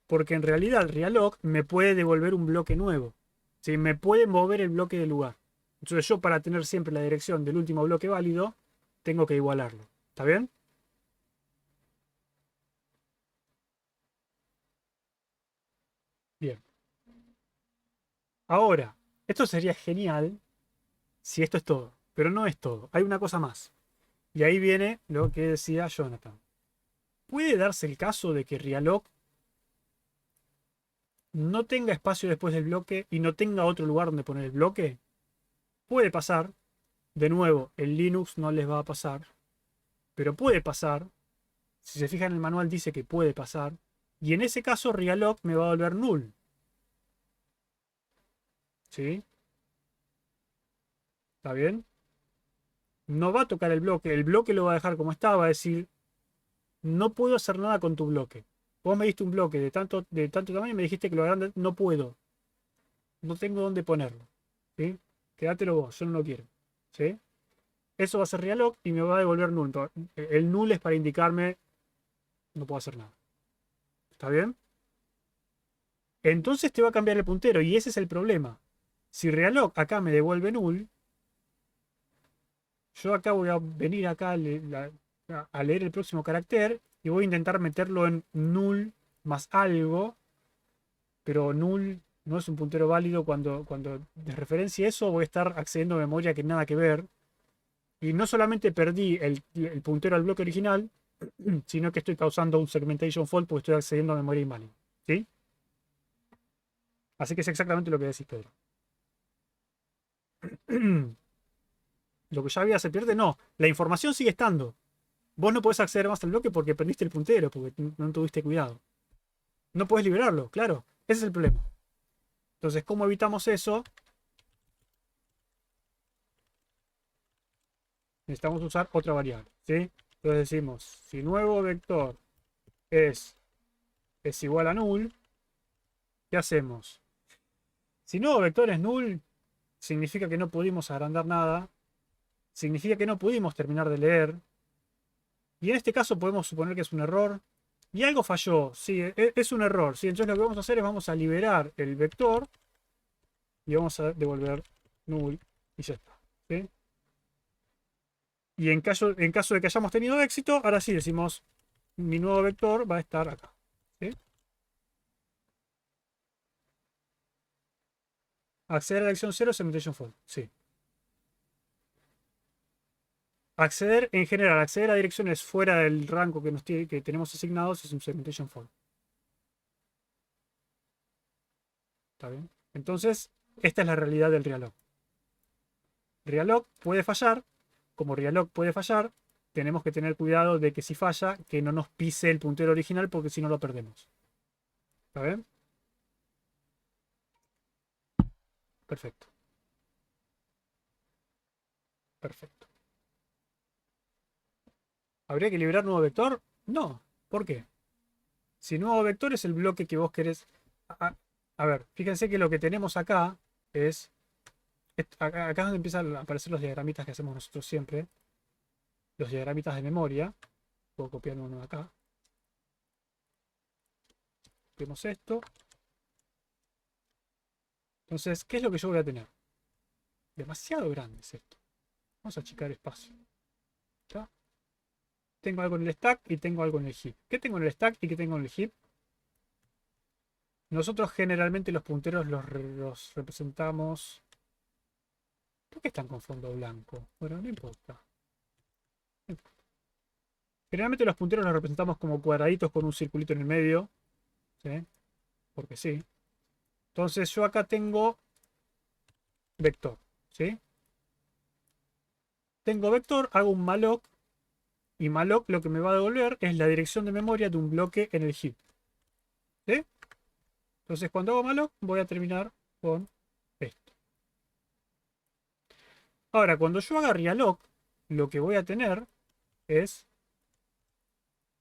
porque en realidad realloc me puede devolver un bloque nuevo. ¿Sí? Me puede mover el bloque de lugar. Entonces yo, para tener siempre la dirección del último bloque válido, tengo que igualarlo. ¿Está bien? Bien. Ahora, esto sería genial si esto es todo. Pero no es todo. Hay una cosa más. Y ahí viene lo que decía Jonathan. ¿Puede darse el caso de que realloc no tenga espacio después del bloque y no tenga otro lugar donde poner el bloque? Puede pasar. De nuevo, en Linux no les va a pasar. Pero puede pasar. Si se fijan en el manual dice que puede pasar. Y en ese caso realloc me va a volver null. ¿Sí? ¿Está bien? No va a tocar el bloque lo va a dejar como está, va a decir, no puedo hacer nada con tu bloque. Vos me diste un bloque de tanto tamaño y me dijiste que lo agrande, no puedo. No tengo dónde ponerlo. ¿Sí? Quédatelo vos, yo no lo quiero. ¿Sí? Eso va a ser realloc y me va a devolver null. El null es para indicarme, no puedo hacer nada. ¿Está bien? Entonces te va a cambiar el puntero y ese es el problema. Si realloc acá me devuelve null, yo acá voy a venir acá a leer el próximo carácter y voy a intentar meterlo en null más algo, pero null no es un puntero válido. Cuando desreferencie eso voy a estar accediendo a memoria que nada que ver. Y no solamente perdí el puntero al bloque original, sino que estoy causando un segmentation fault porque estoy accediendo a memoria inválida. ¿Sí? Así que es exactamente lo que decís, Pedro. Lo que ya había se pierde, no. La información sigue estando. Vos no podés acceder más al bloque porque perdiste el puntero, porque no tuviste cuidado. No podés liberarlo, claro. Ese es el problema. Entonces, ¿cómo evitamos eso? Necesitamos usar otra variable, ¿sí? Entonces decimos, si nuevo vector es igual a null, ¿qué hacemos? Si nuevo vector es null, significa que no pudimos agrandar nada, significa que no pudimos terminar de leer, y en este caso podemos suponer que es un error, y algo falló, sí, es un error, ¿sí? Entonces lo que vamos a hacer es vamos a liberar el vector y vamos a devolver null y ya está, ¿sí? Y en caso de que hayamos tenido éxito, ahora sí decimos, mi nuevo vector va a estar acá, ¿sí? Acceder a la dirección 0 es segmentation fault, sí. Acceder en general, acceder a direcciones fuera del rango que tenemos asignados es un segmentation fault. ¿Está bien? Entonces, esta es la realidad del realloc. Realloc puede fallar. Como realloc puede fallar, tenemos que tener cuidado de que si falla, que no nos pise el puntero original porque si no lo perdemos. ¿Está bien? Perfecto. Perfecto. ¿Habría que liberar nuevo vector? No. ¿Por qué? Si nuevo vector es el bloque que vos querés... A ver, fíjense que lo que tenemos acá es... Acá es donde empiezan a aparecer los diagramitas que hacemos nosotros siempre. Los diagramitas de memoria. Puedo copiar uno de acá. Copiamos esto. Entonces, ¿qué es lo que yo voy a tener? Demasiado grande es esto. Vamos a achicar espacio. ¿Está? Tengo algo en el stack y tengo algo en el heap. ¿Qué tengo en el stack y qué tengo en el heap? Nosotros generalmente los punteros los representamos... ¿Por qué están con fondo blanco? Bueno, no importa. Generalmente los punteros los representamos como cuadraditos con un circulito en el medio. ¿Sí? Porque sí. Entonces yo acá tengo vector. ¿Sí? Tengo vector, hago un malloc. Y malloc lo que me va a devolver es la dirección de memoria de un bloque en el heap. ¿Sí? Entonces cuando hago malloc voy a terminar con esto. Ahora, cuando yo haga realloc, lo que voy a tener es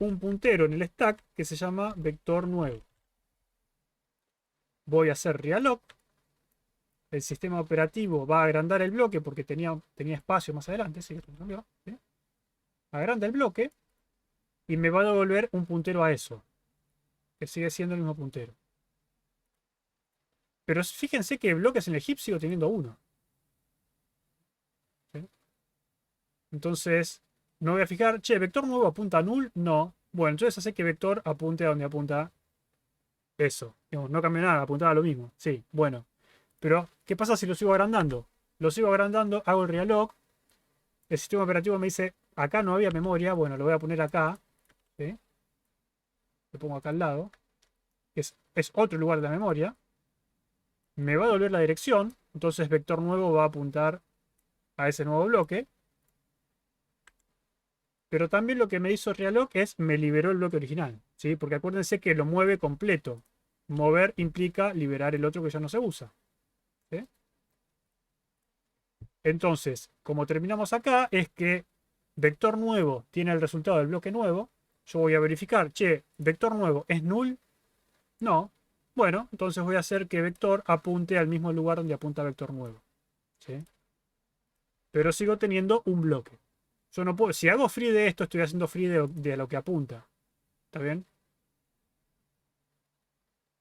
un puntero en el stack que se llama vector nuevo. Voy a hacer realloc. El sistema operativo va a agrandar el bloque porque tenía espacio más adelante. ¿Sí? ¿Sí? Agranda el bloque y me va a devolver un puntero a eso. que sigue siendo el mismo puntero. Pero fíjense que bloques en el heap sigo teniendo 1. ¿Sí? Entonces, no voy a fijar, che, vector nuevo apunta a null. No. Bueno, entonces hace que vector apunte a donde apunta eso. Digamos, no cambió nada, apuntaba a lo mismo. Sí, bueno. Pero, ¿qué pasa si lo sigo agrandando? Lo sigo agrandando, hago el realloc. El sistema operativo me dice, acá no había memoria. Bueno, lo voy a poner acá. ¿Sí? Lo pongo acá al lado. Es otro lugar de la memoria. Me va a devolver la dirección. Entonces, vector nuevo va a apuntar a ese nuevo bloque. Pero también lo que me hizo realloc es me liberó el bloque original. ¿Sí? Porque acuérdense que lo mueve completo. Mover implica liberar el otro que ya no se usa. ¿Sí? Entonces, como terminamos acá, es que vector nuevo tiene el resultado del bloque nuevo. Yo voy a verificar, che, vector nuevo es null. No. Bueno, entonces voy a hacer que vector apunte al mismo lugar donde apunta vector nuevo. ¿Sí? Pero sigo teniendo un bloque. Yo no puedo, si hago free de esto, estoy haciendo free de lo que apunta. ¿Está bien?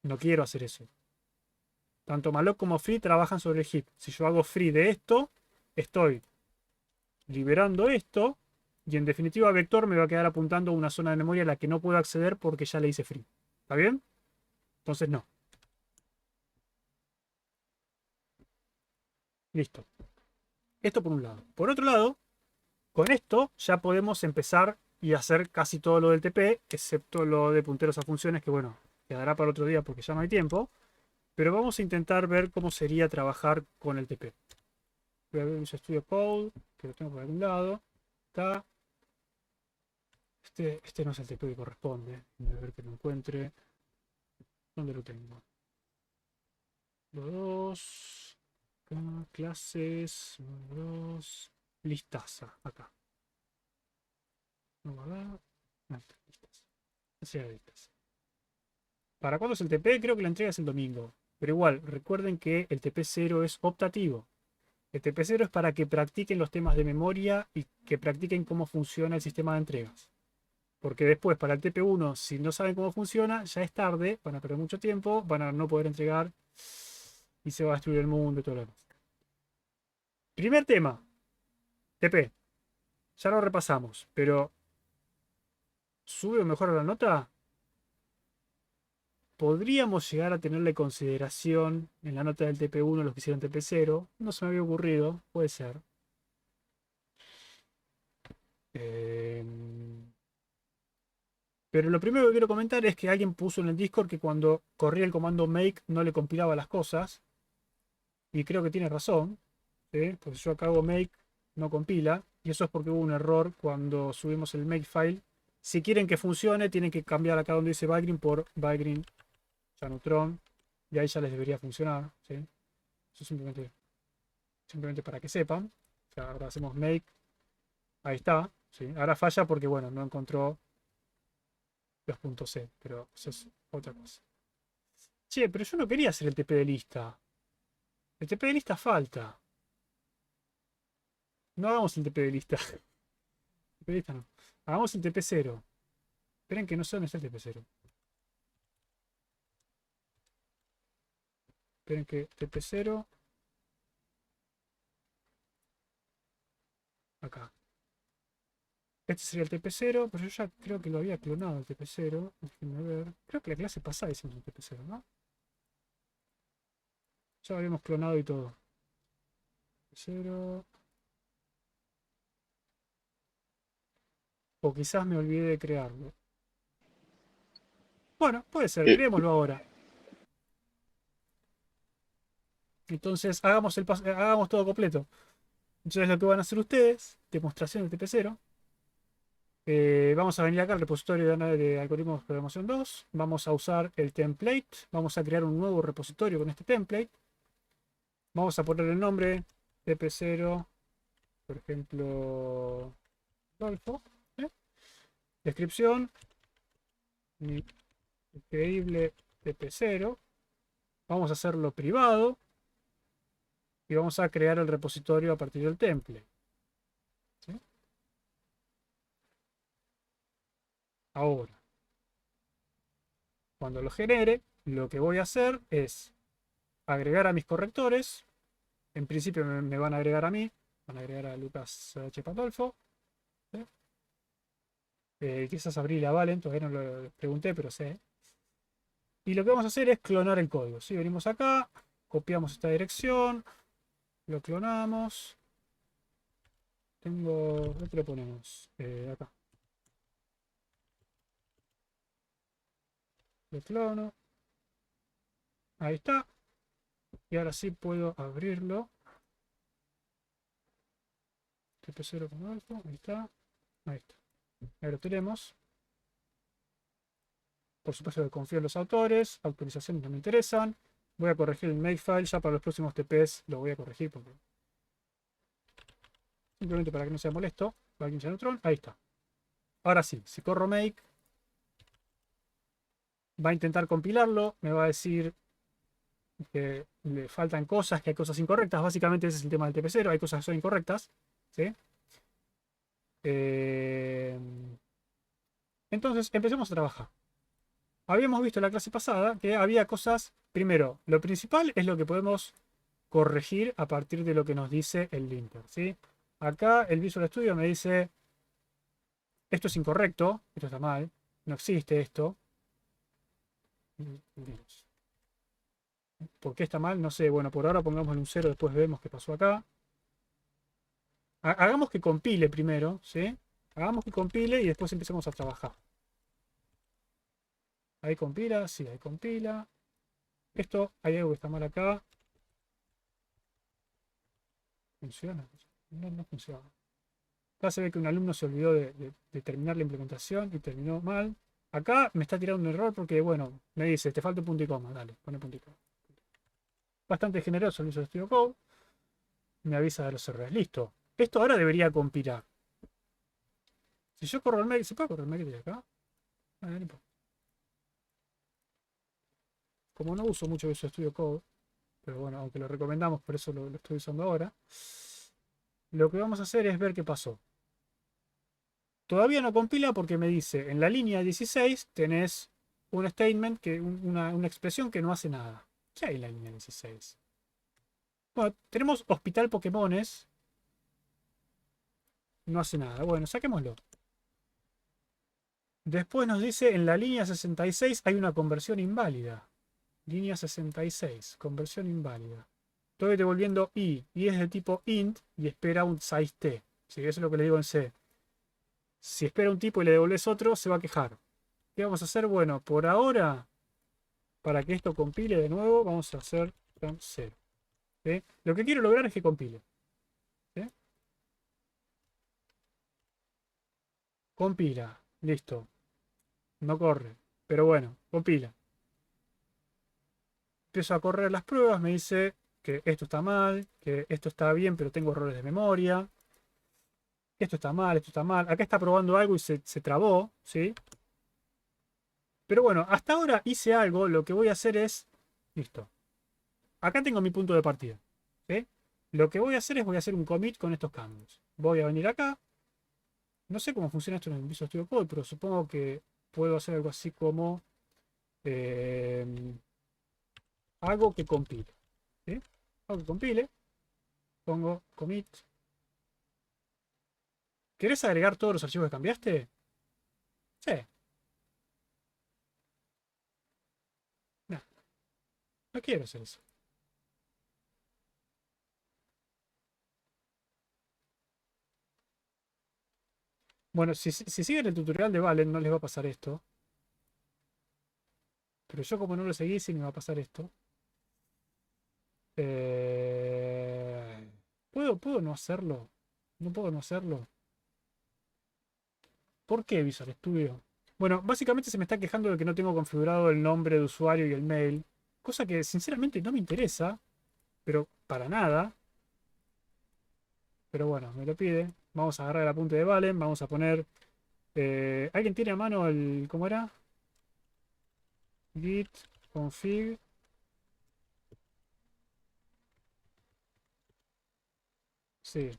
No quiero hacer eso. Tanto malloc como free trabajan sobre el heap. Si yo hago free de esto, estoy liberando esto. Y en definitiva, vector me va a quedar apuntando a una zona de memoria a la que no puedo acceder porque ya le hice free. ¿Está bien? Entonces no. Listo. Esto por un lado. Por otro lado, con esto ya podemos empezar y hacer casi todo lo del TP, excepto lo de punteros a funciones, que bueno, quedará para otro día porque ya no hay tiempo. Pero vamos a intentar ver cómo sería trabajar con el TP. Voy a ver Visual Studio Code, que lo tengo por algún lado. Está. Este no es el TP que corresponde. Voy a ver que lo encuentre. ¿Dónde lo tengo? Los dos. Acá, clases. Los dos. Listaza. Acá. No, acá. Listaza. Hacia listas. ¿Para cuándo es el TP? Creo que la entrega es el domingo. Pero igual, recuerden que el TP0 es optativo. El TP0 es para que practiquen los temas de memoria y que practiquen cómo funciona el sistema de entregas. Porque después, para el TP1, si no saben cómo funciona, ya es tarde, van a perder mucho tiempo, van a no poder entregar y se va a destruir el mundo y todo lo demás. Primer tema, TP. Ya lo repasamos, pero ¿sube o mejora la nota? Podríamos llegar a tenerle consideración en la nota del TP1 los que hicieron TP0. No se me había ocurrido, puede ser. Eh, Pero lo primero que quiero comentar es que alguien puso en el Discord que cuando corría el comando make no le compilaba las cosas. Y creo que tiene razón. ¿Sí? Porque yo acá hago make, no compila. Y eso es porque hubo un error cuando subimos el make file. Si quieren que funcione, tienen que cambiar acá donde dice Bygreen por Bygreen Neutron. Y ahí ya les debería funcionar. ¿Sí? Eso simplemente para que sepan. O sea, ahora hacemos make. Ahí está. ¿Sí? Ahora falla porque, bueno, no encontró los puntos C. Pero eso es otra cosa. Che, pero yo no quería hacer el TP de lista. El TP de lista falta. No hagamos el TP de lista. TP de lista no. Hagamos el TP0. Esperen que no sé dónde está el TP0. Esperen que TP0. Acá. Este sería el TP0, pero yo ya creo que lo había clonado el TP0. Déjenme ver. Creo que la clase pasada hicimos el TP0, ¿no? Ya lo habíamos clonado y todo. TP0. O quizás me olvidé de crearlo. Bueno, puede ser,
Eh,
creémoslo ahora. Entonces, hagamos todo completo. Entonces, lo que van a hacer ustedes, demostración del TP0. Vamos a venir acá al repositorio de algoritmos de programación 2. Vamos a usar el template. Vamos a crear un nuevo repositorio con este template. Vamos a poner el nombre TP0, por ejemplo, Rodolfo. ¿eh? Descripción. Increíble TP0. Vamos a hacerlo privado. Y vamos a crear el repositorio a partir del template. ¿Sí? Ahora. Cuando lo genere, lo que voy a hacer es agregar a mis correctores. En principio me van a agregar a mí. Van a agregar a Lucas H. Pandolfo. ¿Sí? Quizás abrir a Valen, todavía no lo pregunté, pero sé. Y lo que vamos a hacer es clonar el código. ¿Sí? Venimos acá, copiamos esta dirección, lo clonamos. ¿Dónde lo ponemos? Acá. Lo clono. Ahí está. Y ahora sí puedo abrirlo. TP0 con alfa. Ahí está. Ahí está. Ahí lo tenemos. Por supuesto que confío en los autores. Autorizaciones no me interesan. Voy a corregir el makefile. Ya para los próximos TPs lo voy a corregir porque simplemente para que no sea molesto. Plugins Neutron. Ahí está. Ahora sí, si corro make, va a intentar compilarlo. Me va a decir que le faltan cosas, que hay cosas incorrectas. Básicamente ese es el tema del TP0. Hay cosas que son incorrectas. ¿Sí? Entonces empecemos a trabajar. Habíamos visto en la clase pasada que había cosas. Primero, lo principal es lo que podemos corregir a partir de lo que nos dice el linter. ¿Sí? Acá el Visual Studio me dice: esto es incorrecto, esto está mal, no existe esto. ¿Por qué está mal? No sé. Bueno, por ahora pongámosle un 0, después vemos qué pasó acá. Hagamos que compile primero, ¿sí? Hagamos que compile y después empecemos a trabajar. Ahí compila, sí, ahí compila. Esto, hay algo que está mal acá. ¿Funciona? No, no funciona. Acá se ve que un alumno se olvidó de terminar la implementación y terminó mal. Acá me está tirando un error porque, bueno, me dice, te falta un punto y coma. Dale, pone punto y coma. Bastante generoso el Visual Studio Code. Me avisa de los errores. Listo. Esto ahora debería compilar. Si yo corro el make, ¿se puede correr el make de acá? No importa. Como no uso mucho Visual Studio Code, pero bueno, aunque lo recomendamos, por eso lo estoy usando ahora. Lo que vamos a hacer es ver qué pasó. Todavía no compila porque me dice, en la línea 16 tenés un statement, una expresión que no hace nada. ¿Qué hay en la línea 16? Bueno, tenemos hospital Pokémones. No hace nada. Bueno, saquémoslo. Después nos dice, en la línea 66 hay una conversión inválida. Línea 66, conversión inválida. Estoy devolviendo i es de tipo int y espera un size t. ¿Sí? Eso es lo que le digo en C. Si espera un tipo y le devolves otro, se va a quejar. ¿Qué vamos a hacer? Bueno, por ahora, para que esto compile de nuevo, vamos a hacer 0. ¿Sí? Lo que quiero lograr es que compile. ¿Sí? Compila. Listo. No corre. Pero bueno, compila. Empiezo a correr las pruebas, me dice que esto está mal, que esto está bien, pero tengo errores de memoria. Esto está mal, esto está mal. Acá está probando algo y se trabó, ¿sí? Pero bueno, hasta ahora hice algo. Lo que voy a hacer es... Listo. Acá tengo mi punto de partida. ¿Sí? Lo que voy a hacer es voy a hacer un commit con estos cambios. Voy a venir acá. No sé cómo funciona esto en el Visual Studio Code, pero supongo que puedo hacer algo así como... hago que compile. ¿Sí? Hago que compile. Pongo commit. ¿Querés agregar todos los archivos que cambiaste? Sí. No, no quiero hacer eso. Bueno, si siguen el tutorial de Valen no les va a pasar esto. Pero yo como no lo seguí, sí me va a pasar esto. ¿Puedo no hacerlo? ¿No puedo no hacerlo? ¿Por qué Visual Studio? Bueno, básicamente se me está quejando de que no tengo configurado el nombre de usuario y el mail. Cosa que sinceramente no me interesa. Pero para nada. Pero bueno, me lo pide. Vamos a agarrar el apunte de Valen. Vamos a poner... ¿alguien tiene a mano el... ¿Cómo era? Git config. Sí.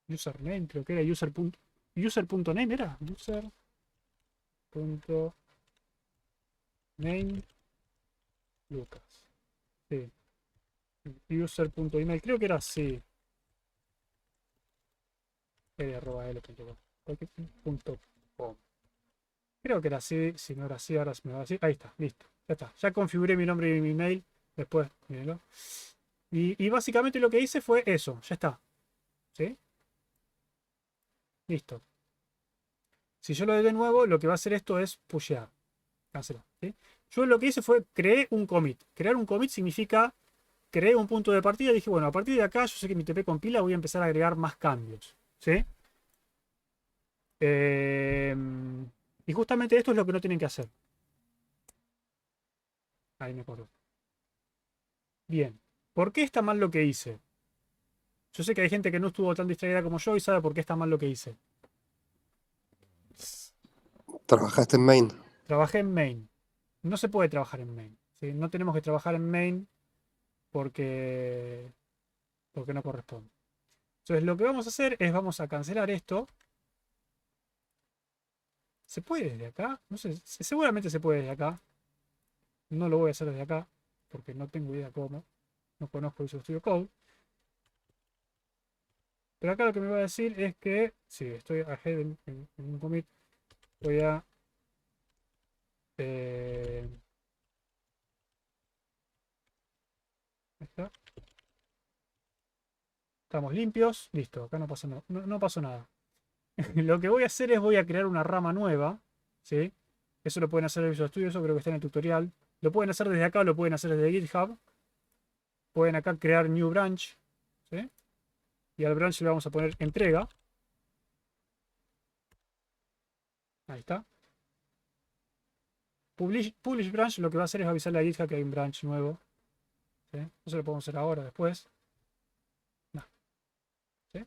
Username, creo que era user.name, ¿era? User.name. Main Lucas. Sí. User.email. Creo que era así. L.com. Cualquier punto com. Creo que era así. Si no era así, ahora me va a decir. Ahí está, listo. Ya está. Ya configuré mi nombre y mi email. Después, mírenlo. Y básicamente lo que hice fue eso. Ya está. ¿Sí? Listo. Si yo lo doy de nuevo, lo que va a hacer esto es pushear. Cancelar. ¿Sí? Yo lo que hice fue creé un commit. Crear un commit significa creé un punto de partida y dije, bueno, a partir de acá yo sé que mi TP compila, voy a empezar a agregar más cambios. ¿Sí? Y justamente esto es lo que no tienen que hacer. Ahí me acuerdo. Bien. ¿Por qué está mal lo que hice? Yo sé que hay gente que no estuvo tan distraída como yo y sabe por qué está mal lo que hice.
Trabajaste en main.
Trabajé en main. No se puede trabajar en main. ¿Sí? No tenemos que trabajar en main porque no corresponde. Entonces lo que vamos a hacer es vamos a cancelar esto. ¿Se puede desde acá? No sé, seguramente se puede desde acá. No lo voy a hacer desde acá porque no tengo idea cómo. No conozco Visual Studio Code. Pero acá lo que me va a decir es que si estoy ahead en un commit, voy a ahí está. Estamos limpios. Listo, acá no pasó, no pasó nada. Lo que voy a hacer es voy a crear una rama nueva. ¿Sí? Eso lo pueden hacer en Visual Studio, eso creo que está en el tutorial. Lo pueden hacer desde acá, lo pueden hacer desde GitHub. Pueden acá crear New Branch. ¿Sí? Y al branch le vamos a poner entrega. Ahí está. Publish branch lo que va a hacer es avisarle a GitHub que hay un branch nuevo. ¿Sí? Eso lo podemos hacer ahora, después. No. ¿Sí?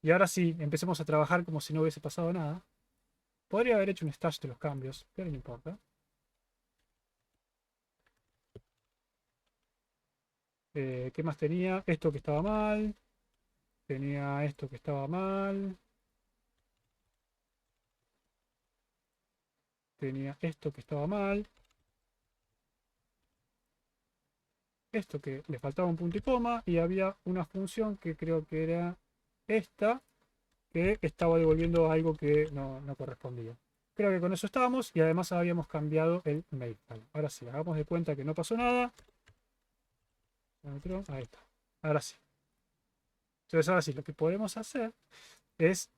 Y ahora sí, empecemos a trabajar como si no hubiese pasado nada. Podría haber hecho un stash de los cambios, pero no importa. ¿Qué más tenía? Esto que estaba mal. Tenía esto que estaba mal. Tenía esto que estaba mal. Esto que le faltaba un punto y coma. Y había una función que creo que era esta, que estaba devolviendo algo que no correspondía. Creo que con eso estábamos y además habíamos cambiado el mail. Vale, ahora sí, hagamos de cuenta que no pasó nada. Ahí está. Ahora sí. Entonces ahora sí, lo que podemos hacer es...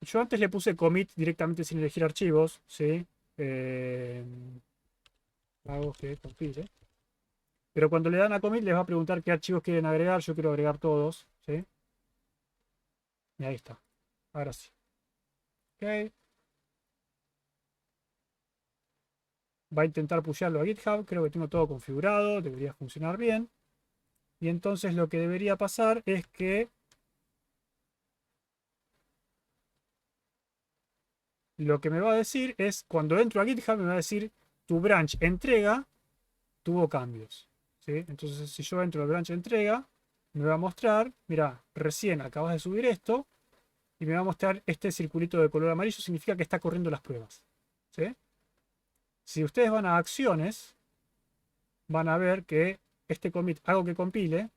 Yo antes le puse commit directamente sin elegir archivos, ¿sí? Hago que compile. Pero cuando le dan a commit les va a preguntar qué archivos quieren agregar. Yo quiero agregar todos, ¿sí? Y ahí está. Ahora sí. Ok. Va a intentar pushearlo a GitHub. Creo que tengo todo configurado. Debería funcionar bien. Y entonces lo que debería pasar es que lo que me va a decir es, cuando entro a GitHub me va a decir, tu branch entrega tuvo cambios. ¿Sí? Entonces si yo entro al branch entrega, me va a mostrar, mira, recién acabas de subir esto, y me va a mostrar este circulito de color amarillo, significa que está corriendo las pruebas. ¿Sí? Si ustedes van a acciones, van a ver que este commit, hago que compile,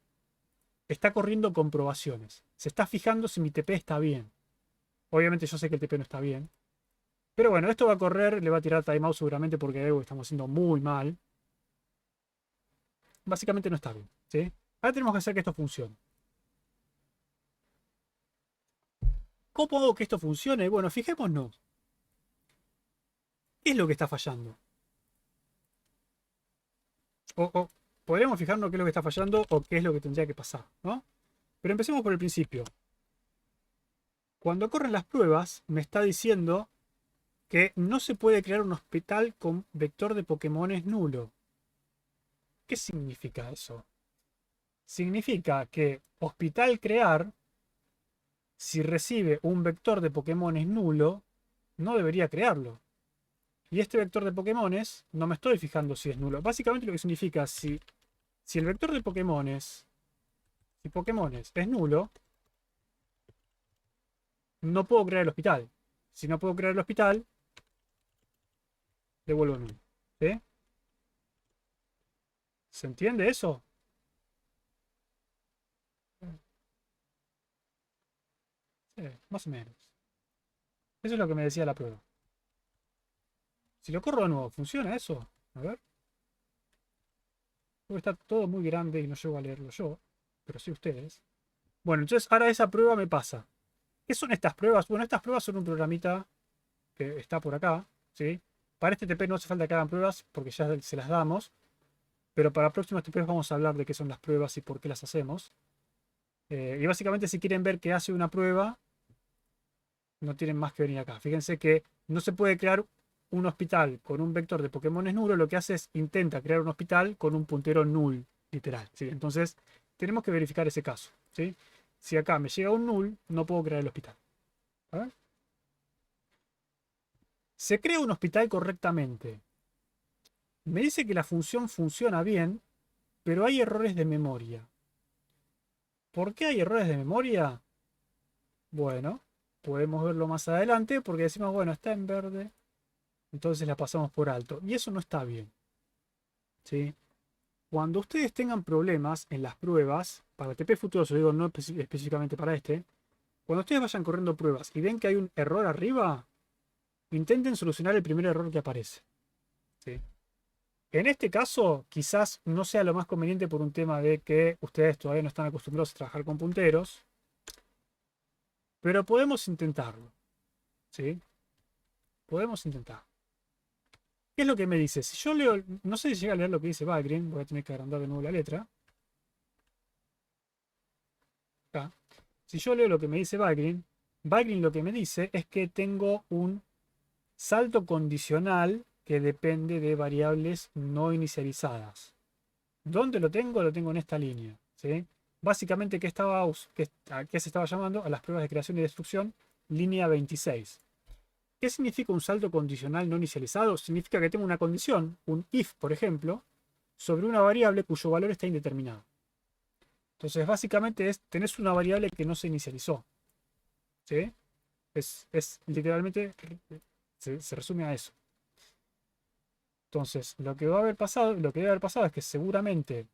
está corriendo comprobaciones. Se está fijando si mi TP está bien. Obviamente yo sé que el TP no está bien. Pero bueno, esto va a correr, le va a tirar timeout seguramente porque hay algo que estamos haciendo muy mal. Básicamente no está bien. ¿Sí? Ahora tenemos que hacer que esto funcione. ¿Cómo hago que esto funcione? Bueno, fijémonos. ¿Qué es lo que está fallando? O podremos fijarnos qué es lo que está fallando o qué es lo que tendría que pasar, ¿no? Pero empecemos por el principio. Cuando corren las pruebas, me está diciendo que no se puede crear un hospital con vector de Pokémones nulo. ¿Qué significa eso? Significa que hospital crear, si recibe un vector de Pokémones nulo, no debería crearlo. Y este vector de Pokémones no me estoy fijando si es nulo. Básicamente lo que significa, si el vector de Pokémones, si Pokémones es nulo, no puedo crear el hospital. Si no puedo crear el hospital, devuelvo null. ¿Sí? ¿Se entiende eso? Sí, más o menos. Eso es lo que me decía la prueba. Si lo corro de nuevo, ¿funciona eso? A ver. Porque está todo muy grande y no llego a leerlo yo. Pero sí ustedes. Bueno, entonces ahora esa prueba me pasa. ¿Qué son estas pruebas? Bueno, estas pruebas son un programita que está por acá. ¿Sí? Para este TP no hace falta que hagan pruebas porque ya se las damos. Pero para próximos TPs vamos a hablar de qué son las pruebas y por qué las hacemos. Y básicamente si quieren ver qué hace una prueba, no tienen más que venir acá. Fíjense que no se puede crear un hospital con un vector de Pokémon nulo. Lo que hace es intenta crear un hospital con un puntero null, literal. ¿Sí? Entonces tenemos que verificar ese caso. ¿Sí? Si acá me llega un null, no puedo crear el hospital. A ver. Se crea un hospital correctamente. Me dice que la función funciona bien, pero hay errores de memoria. ¿Por qué hay errores de memoria? Bueno, podemos verlo más adelante porque decimos, bueno, está en verde, entonces la pasamos por alto. Y eso no está bien. ¿Sí? Cuando ustedes tengan problemas en las pruebas, para TP futuros, os digo no específicamente para este, cuando ustedes vayan corriendo pruebas y ven que hay un error arriba, intenten solucionar el primer error que aparece. ¿Sí? En este caso, quizás no sea lo más conveniente por un tema de que ustedes todavía no están acostumbrados a trabajar con punteros, pero podemos intentarlo. ¿Sí? Podemos intentar. ¿Qué es lo que me dice? Si yo leo, no sé si llega a leer lo que dice Valgrind, voy a tener que agrandar de nuevo la letra. Acá. Si yo leo lo que me dice Valgrind, Valgrind lo que me dice es que tengo un salto condicional que depende de variables no inicializadas. ¿Dónde lo tengo? Lo tengo en esta línea. ¿Sí? Básicamente, ¿a qué se estaba llamando? A las pruebas de creación y destrucción, línea 26. ¿Qué significa un salto condicional no inicializado? Significa que tengo una condición, un if, por ejemplo, sobre una variable cuyo valor está indeterminado. Entonces, básicamente tenés una variable que no se inicializó. ¿Sí? Es literalmente, se resume a eso. Entonces, lo que debe haber pasado es que seguramente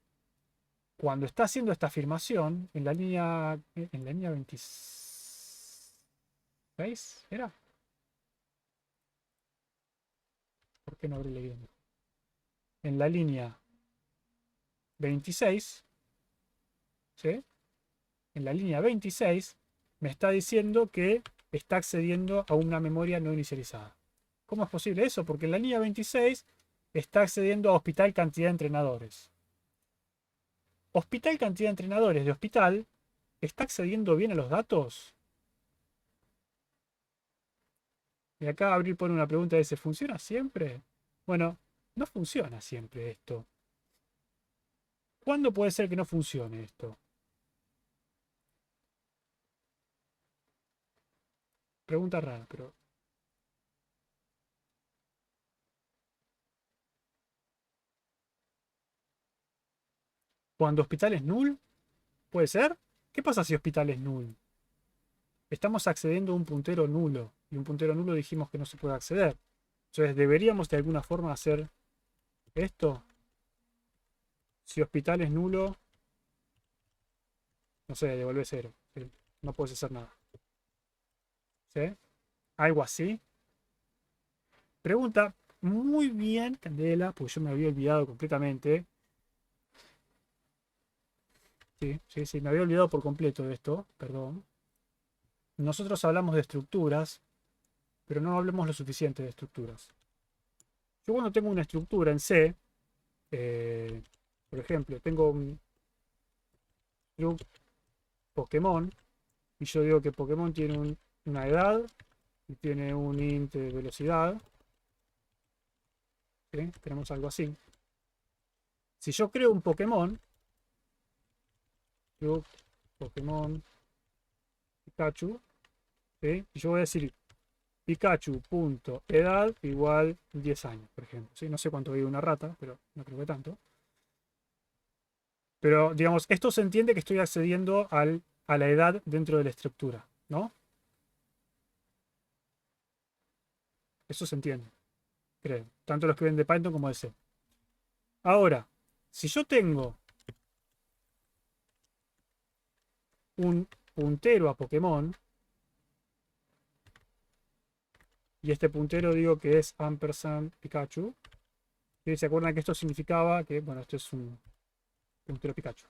cuando está haciendo esta afirmación en la línea 26, ¿era? ¿Por qué no habré leído? En la línea 26, ¿sí? En la línea 26 me está diciendo que está accediendo a una memoria no inicializada. ¿Cómo es posible eso? Porque en la línea 26 está accediendo a hospital cantidad de entrenadores. Hospital cantidad de entrenadores de hospital, ¿está accediendo bien a los datos? Y acá Abril pone una pregunta de ¿se funciona siempre? Bueno, no funciona siempre esto. ¿Cuándo puede ser que no funcione esto? Pregunta rara, pero... ¿Cuando hospital es null? ¿Puede ser? ¿Qué pasa si hospital es null? Estamos accediendo a un puntero nulo. Y un puntero nulo dijimos que no se puede acceder. Entonces, ¿deberíamos de alguna forma hacer esto? Si hospital es nulo, no sé, devuelve 0. ¿Sí? No puedes hacer nada. ¿Sí? Algo así. Pregunta muy bien, Candela, porque yo me había olvidado completamente. Sí, sí, sí, me había olvidado por completo de esto, perdón. Nosotros hablamos de estructuras, pero no hablemos lo suficiente de estructuras. Yo cuando tengo una estructura en C, por ejemplo, tengo un struct Pokémon, y yo digo que Pokémon tiene una edad, y tiene un int de velocidad. ¿Sí? Tenemos algo así. Si yo creo un Pokémon, struct Pokémon Pikachu, ¿sí? Y yo voy a decir Pikachu.edad igual 10 años, por ejemplo. ¿Sí? No sé cuánto vive una rata, pero no creo que tanto. Pero, digamos, esto se entiende que estoy accediendo a la edad dentro de la estructura, ¿no? Eso se entiende, creo. tanto los que vienen de Python como de C. Ahora, si yo tengo un puntero a Pokémon, y este puntero digo que es ampersand Pikachu, ¿sí? ¿Se acuerdan que esto significaba que, bueno, esto es un puntero Pikachu?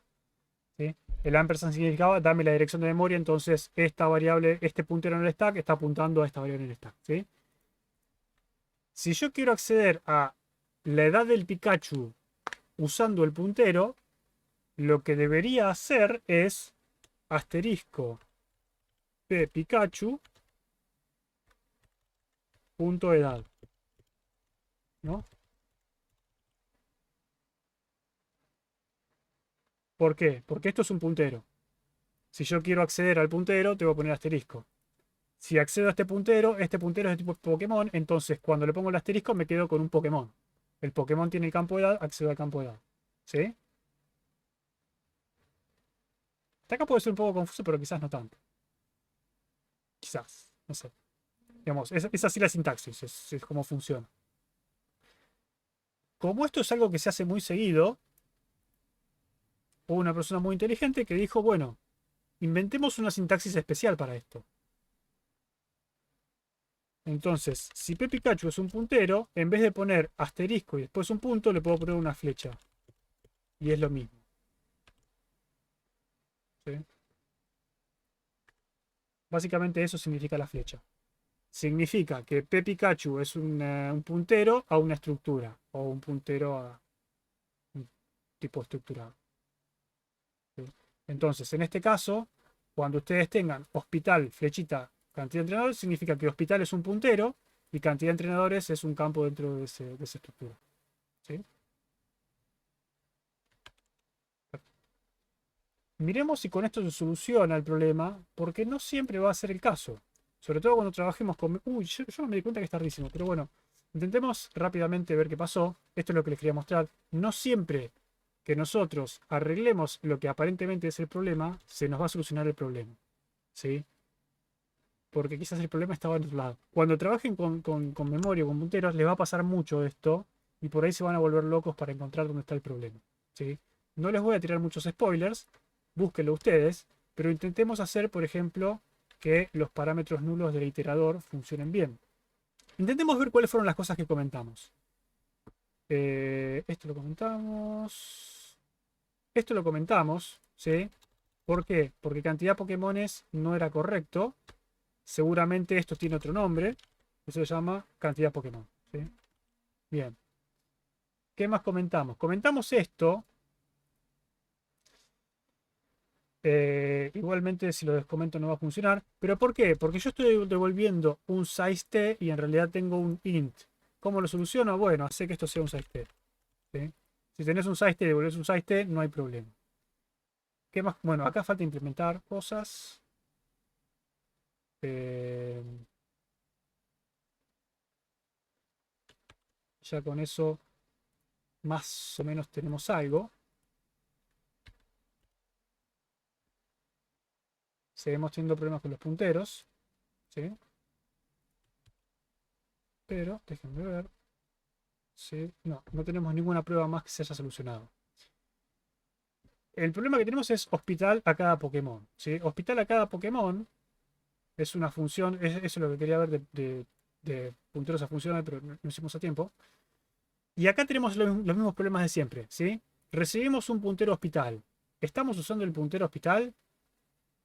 ¿Sí? El ampersand significaba dame la dirección de memoria, entonces esta variable, este puntero en el stack está apuntando a esta variable en el stack. ¿Sí? Si yo quiero acceder a la edad del Pikachu usando el puntero, lo que debería hacer es asterisco p Pikachu punto edad, ¿no? ¿Por qué? Porque esto es un puntero. Si yo quiero acceder al puntero, tengo que poner asterisco. Si accedo a este puntero es de tipo Pokémon, entonces cuando le pongo el asterisco me quedo con un Pokémon. El Pokémon tiene el campo de edad, accedo al campo de edad. ¿Sí? Hasta acá puede ser un poco confuso, pero quizás no tanto. Quizás, no sé. Digamos, es así la sintaxis, es como funciona. Como esto es algo que se hace muy seguido, hubo una persona muy inteligente que dijo, bueno, inventemos una sintaxis especial para esto. Entonces, si p Pikachu es un puntero, en vez de poner asterisco y después un punto, le puedo poner una flecha. Y es lo mismo. ¿Sí? Básicamente eso significa la flecha. Significa que p Pikachu es un puntero a una estructura. O un puntero a un tipo estructurado. ¿Sí? Entonces, en este caso, cuando ustedes tengan hospital, flechita, cantidad de entrenadores, significa que hospital es un puntero y cantidad de entrenadores es un campo dentro de esa estructura. ¿Sí? Miremos si con esto se soluciona el problema, porque no siempre va a ser el caso. Sobre todo cuando trabajemos con... Uy, yo no me di cuenta que es tardísimo, pero bueno. Intentemos rápidamente ver qué pasó. Esto es lo que les quería mostrar. No siempre que nosotros arreglemos lo que aparentemente es el problema, se nos va a solucionar el problema. ¿Sí? Porque quizás el problema estaba en otro lado. Cuando trabajen con memoria o con punteros, les va a pasar mucho esto y por ahí se van a volver locos para encontrar dónde está el problema. ¿Sí? No les voy a tirar muchos spoilers, búsquenlo ustedes, pero intentemos hacer, por ejemplo, que los parámetros nulos del iterador funcionen bien. Intentemos ver cuáles fueron las cosas que comentamos. Esto lo comentamos. Esto lo comentamos, ¿sí? ¿Por qué? Porque cantidad de Pokémones no era correcto. Seguramente esto tiene otro nombre. Eso se llama cantidad Pokémon. ¿Sí? Bien. ¿Qué más comentamos? Comentamos esto. Igualmente, si lo descomento no va a funcionar. ¿Pero por qué? Porque yo estoy devolviendo un size_t y en realidad tengo un int. ¿Cómo lo soluciono? Bueno, hace que esto sea un size_t. ¿Sí? Si tenés un size_t y devolvés un size_t, no hay problema. ¿Qué más? Bueno, acá falta implementar cosas. Ya con eso más o menos tenemos algo. Seguimos teniendo problemas con los punteros. ¿Sí? Pero, déjenme ver. ¿Sí? No, no tenemos ninguna prueba más que se haya solucionado. El problema que tenemos es hospital a cada Pokémon. ¿Sí? Hospital a cada Pokémon es una función. Eso es lo que quería ver de punteros a funciones, pero no hicimos a tiempo. Y acá tenemos los mismos problemas de siempre. ¿Sí? Recibimos un puntero hospital. ¿Estamos usando el puntero hospital?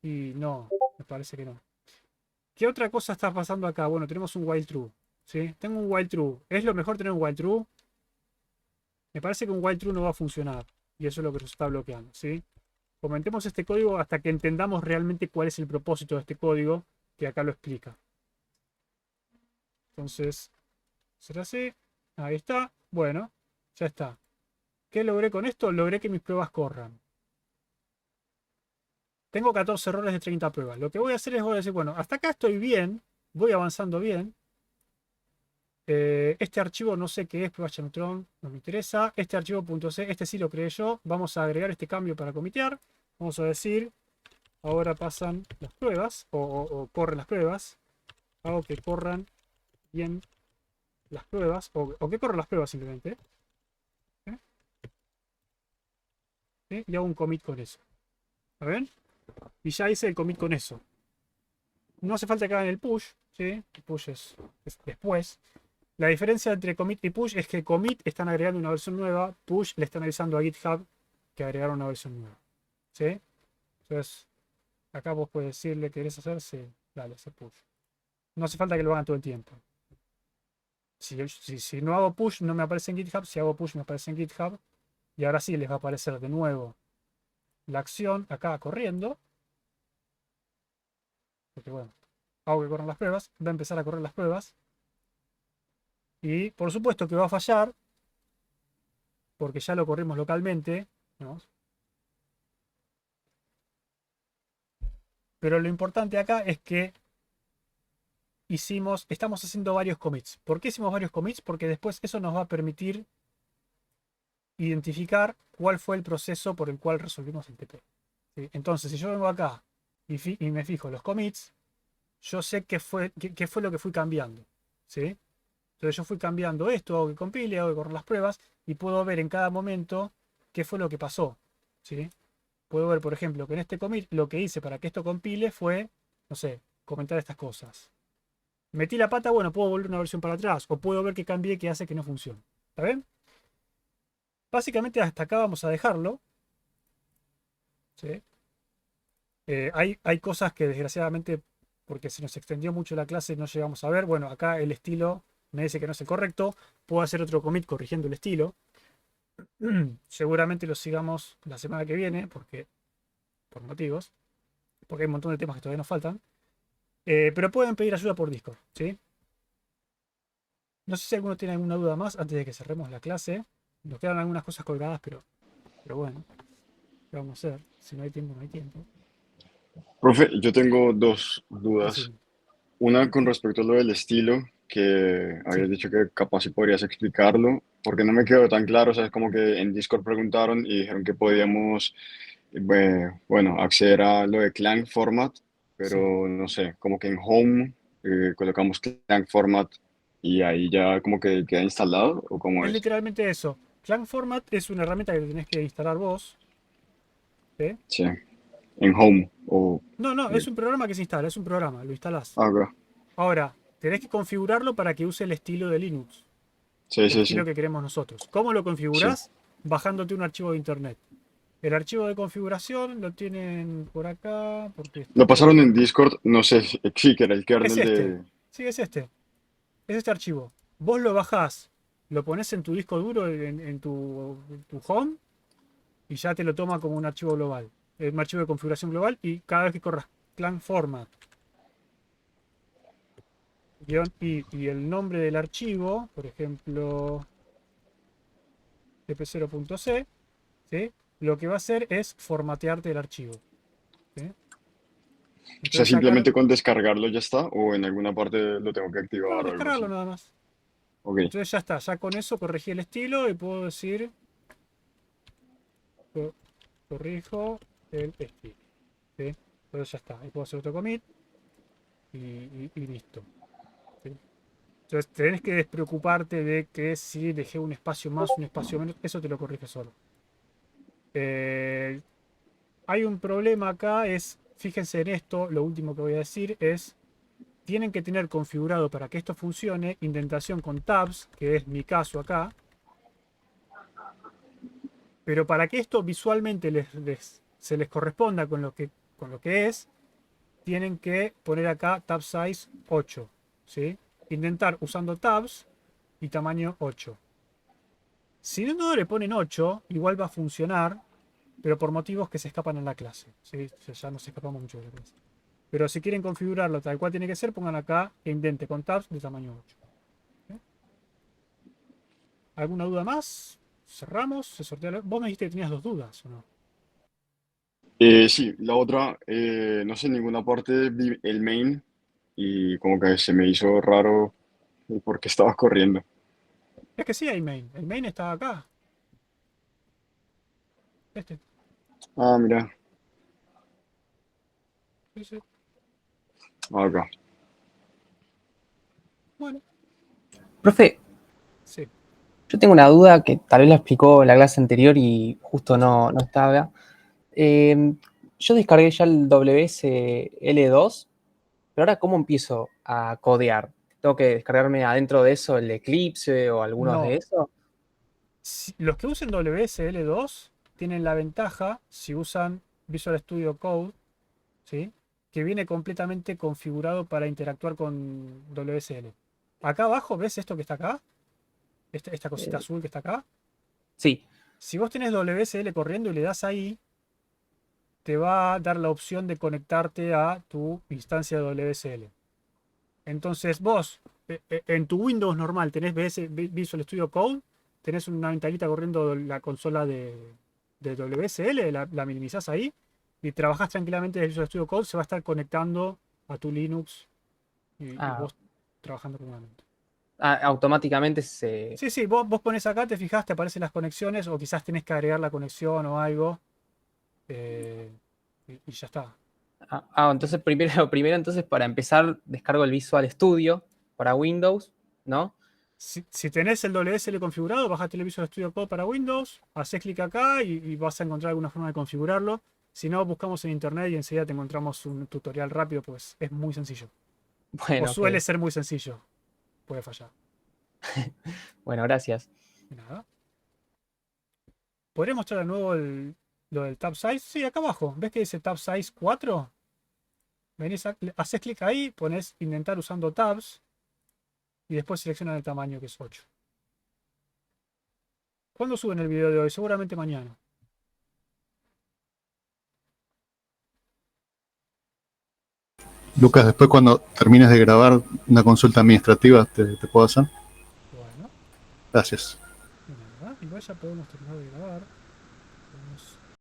Y no, me parece que no. ¿Qué otra cosa está pasando acá? Bueno, tenemos un while true. ¿Sí? Tengo un while true. ¿Es lo mejor tener un while true? Me parece que un while true no va a funcionar. Y eso es lo que nos está bloqueando. ¿Sí? Comentemos este código hasta que entendamos realmente cuál es el propósito de este código, que acá lo explica. Entonces, ¿será así? Ahí está. Bueno, ya está. ¿Qué logré con esto? Logré que mis pruebas corran. Tengo 14 errores de 30 pruebas. Lo que voy a hacer es, voy a decir, bueno, hasta acá estoy bien, voy avanzando bien. Este archivo no sé qué es, pruebas Neutron, no me interesa. Este archivo .c, este sí lo creé yo. Vamos a agregar este cambio para comitear. Vamos a decir, ahora pasan las pruebas, o corren las pruebas. Hago que corran bien las pruebas, o que corra las pruebas simplemente. ¿Sí? ¿Sí? Y hago un commit con eso. ¿A ver? Y ya hice el commit con eso. No hace falta que hagan el push, ¿sí? El push es después. La diferencia entre commit y push es que commit están agregando una versión nueva, push le están avisando a GitHub que agregaron una versión nueva. ¿Sí? Entonces, acá vos puedes decirle que querés hacer, sí, dale, hacer push. No hace falta que lo hagan todo el tiempo. Si no hago push, no me aparece en GitHub. Si hago push, me aparece en GitHub. Y ahora sí les va a aparecer de nuevo la acción acá corriendo. Porque bueno, hago que corran las pruebas. Va a empezar a correr las pruebas. Y por supuesto que va a fallar. Porque ya lo corrimos localmente, ¿no? Pero lo importante acá es que estamos haciendo varios commits. ¿Por qué hicimos varios commits? Porque después eso nos va a permitir identificar cuál fue el proceso por el cual resolvimos el TP. ¿Sí? Entonces, si yo vengo acá y me fijo en los commits, yo sé qué fue lo que fui cambiando. ¿Sí? Entonces yo fui cambiando esto, hago que compile, hago que correr las pruebas y puedo ver en cada momento qué fue lo que pasó. ¿Sí? Puedo ver, por ejemplo, que en este commit lo que hice para que esto compile fue, no sé, comentar estas cosas. Metí la pata, bueno, puedo volver una versión para atrás. O puedo ver que cambié que hace que no funcione. ¿Está bien? Básicamente hasta acá vamos a dejarlo. ¿Sí? Hay cosas que desgraciadamente, porque se nos extendió mucho la clase, no llegamos a ver. Bueno, acá el estilo me dice que no es el correcto. Puedo hacer otro commit corrigiendo el estilo. Seguramente lo sigamos la semana que viene, por motivos. Porque hay un montón de temas que todavía nos faltan. Pero pueden pedir ayuda por Discord, ¿sí? No sé si alguno tiene alguna duda más antes de que cerremos la clase. Nos quedan algunas cosas colgadas, pero bueno. ¿Qué vamos a hacer? Si no hay tiempo, no hay tiempo.
Profe, yo tengo dos dudas.
Decime.
Una con respecto a lo del estilo, que habías
Sí,
dicho que capaz si podrías explicarlo, porque no me quedó tan claro, o sea, es como que en Discord preguntaron y dijeron que podíamos, bueno, acceder a lo de Clang Format,
sí.
pero no sé, como que en Home colocamos Clang Format y ahí ya como que queda instalado, ¿o cómo
Es
es?
literalmente eso. Clang Format es una herramienta que tenés que instalar vos. ¿Sí?
Sí, en Home, o...
No,
eh,
es un programa que se instala, es un programa, lo instalás.
acá.
Ahora, tenés que configurarlo para que use el estilo de Linux,
Sí,
el
sí,
estilo
sí,
que queremos nosotros. ¿Cómo lo
sí.
configurás? Bajándote un archivo de internet. El archivo de configuración lo tienen por acá, porque está
Lo
todo
pasaron
por...
en Discord, no sé, sí, que era el
Es
kernel
este.
de...
Sí, es este. Es este archivo. Vos lo bajás, lo pones en tu disco duro, en tu home, y ya te lo toma como un archivo global. Un archivo de configuración global, y cada vez que corras clan format y el nombre del archivo, por ejemplo, tp0.c, ¿sí? Lo que va a hacer es formatearte el archivo. ¿Sí?
O sea,
Entonces acá,
simplemente con descargarlo ya está, o en alguna parte lo tengo que
no,
activar o algo
descargarlo
así.
nada más.
Ok,
Entonces ya está, ya con eso corregí el estilo y puedo decir, corrijo el estilo. ¿Sí? Entonces ya está, ahí puedo hacer otro commit y listo. ¿Sí? Entonces tenés que despreocuparte de que si dejé un espacio más, un espacio menos, eso te lo corrige solo. Eh, Hay un problema acá, fíjense en esto, lo último que voy a decir es, tienen que tener configurado para que esto funcione indentación con tabs, que es mi caso acá, pero para que esto visualmente se les corresponda con lo que es, tienen que poner acá tab size 8, ¿sí? Intentar usando tabs y tamaño 8. Si no le ponen 8, igual va a funcionar, pero por motivos que se escapan en la clase, ¿sí? Ya nos escapamos mucho de la clase. Pero si quieren configurarlo tal cual tiene que ser, pongan acá que indente con tabs de tamaño 8. ¿Sí? ¿Alguna duda más? Cerramos, se sortea. Vos me dijiste que tenías dos dudas, ¿o no?
Sí, la otra, no sé, en ninguna parte vi el main y como que se me hizo raro el por qué estaba corriendo.
Es que sí hay main. El main está acá. Este.
Ah, mira,
Sí, sí.
acá.
Bueno,
Profe,
Yo tengo una duda que tal vez la explicó en la clase anterior y justo no estaba. Yo descargué ya el WSL2, pero ahora ¿cómo empiezo a codear? ¿Tengo que descargarme adentro de eso el Eclipse o algunos de
No.
esos?
Los que usen WSL2 tienen la ventaja, si usan Visual Studio Code, ¿sí? Que viene completamente configurado para interactuar con WSL. Acá abajo, ¿ves esto que está acá? Esta cosita
Eh,
azul que está acá.
sí.
Si vos tenés WSL corriendo y le das ahí, te va a dar la opción de conectarte a tu instancia de WSL. Entonces vos, en tu Windows normal, tenés Visual Studio Code, tenés una ventanita corriendo la consola de WSL, la minimizás ahí y trabajás tranquilamente desde Visual Studio Code, se va a estar conectando a tu Linux y
Ah,
vos trabajando cómodamente.
automáticamente se...
Sí, sí, vos pones acá, te fijás, te aparecen las conexiones o quizás tenés que agregar la conexión o algo eh, y ya está.
entonces primero entonces para empezar descargo el Visual Studio para Windows, ¿no?
Si tenés el WSL configurado, bajate el Visual Studio Code para Windows, haces clic acá y vas a encontrar alguna forma de configurarlo. Si no, buscamos en internet y enseguida te encontramos un tutorial rápido, pues es muy sencillo. O
Bueno, ok.
suele ser muy sencillo. Puede fallar.
Bueno, gracias.
De nada. ¿Podría mostrar de nuevo lo del tab size? Sí, acá abajo. ¿Ves que dice tab size 4? Haces clic ahí, pones indentar usando tabs y después seleccionan el tamaño que es 8. ¿Cuándo suben el video de hoy? Seguramente mañana.
Lucas, después cuando termines de grabar una consulta administrativa, ¿te puedo hacer?
Bueno,
Gracias.
de nada. Igual ya podemos terminar de grabar.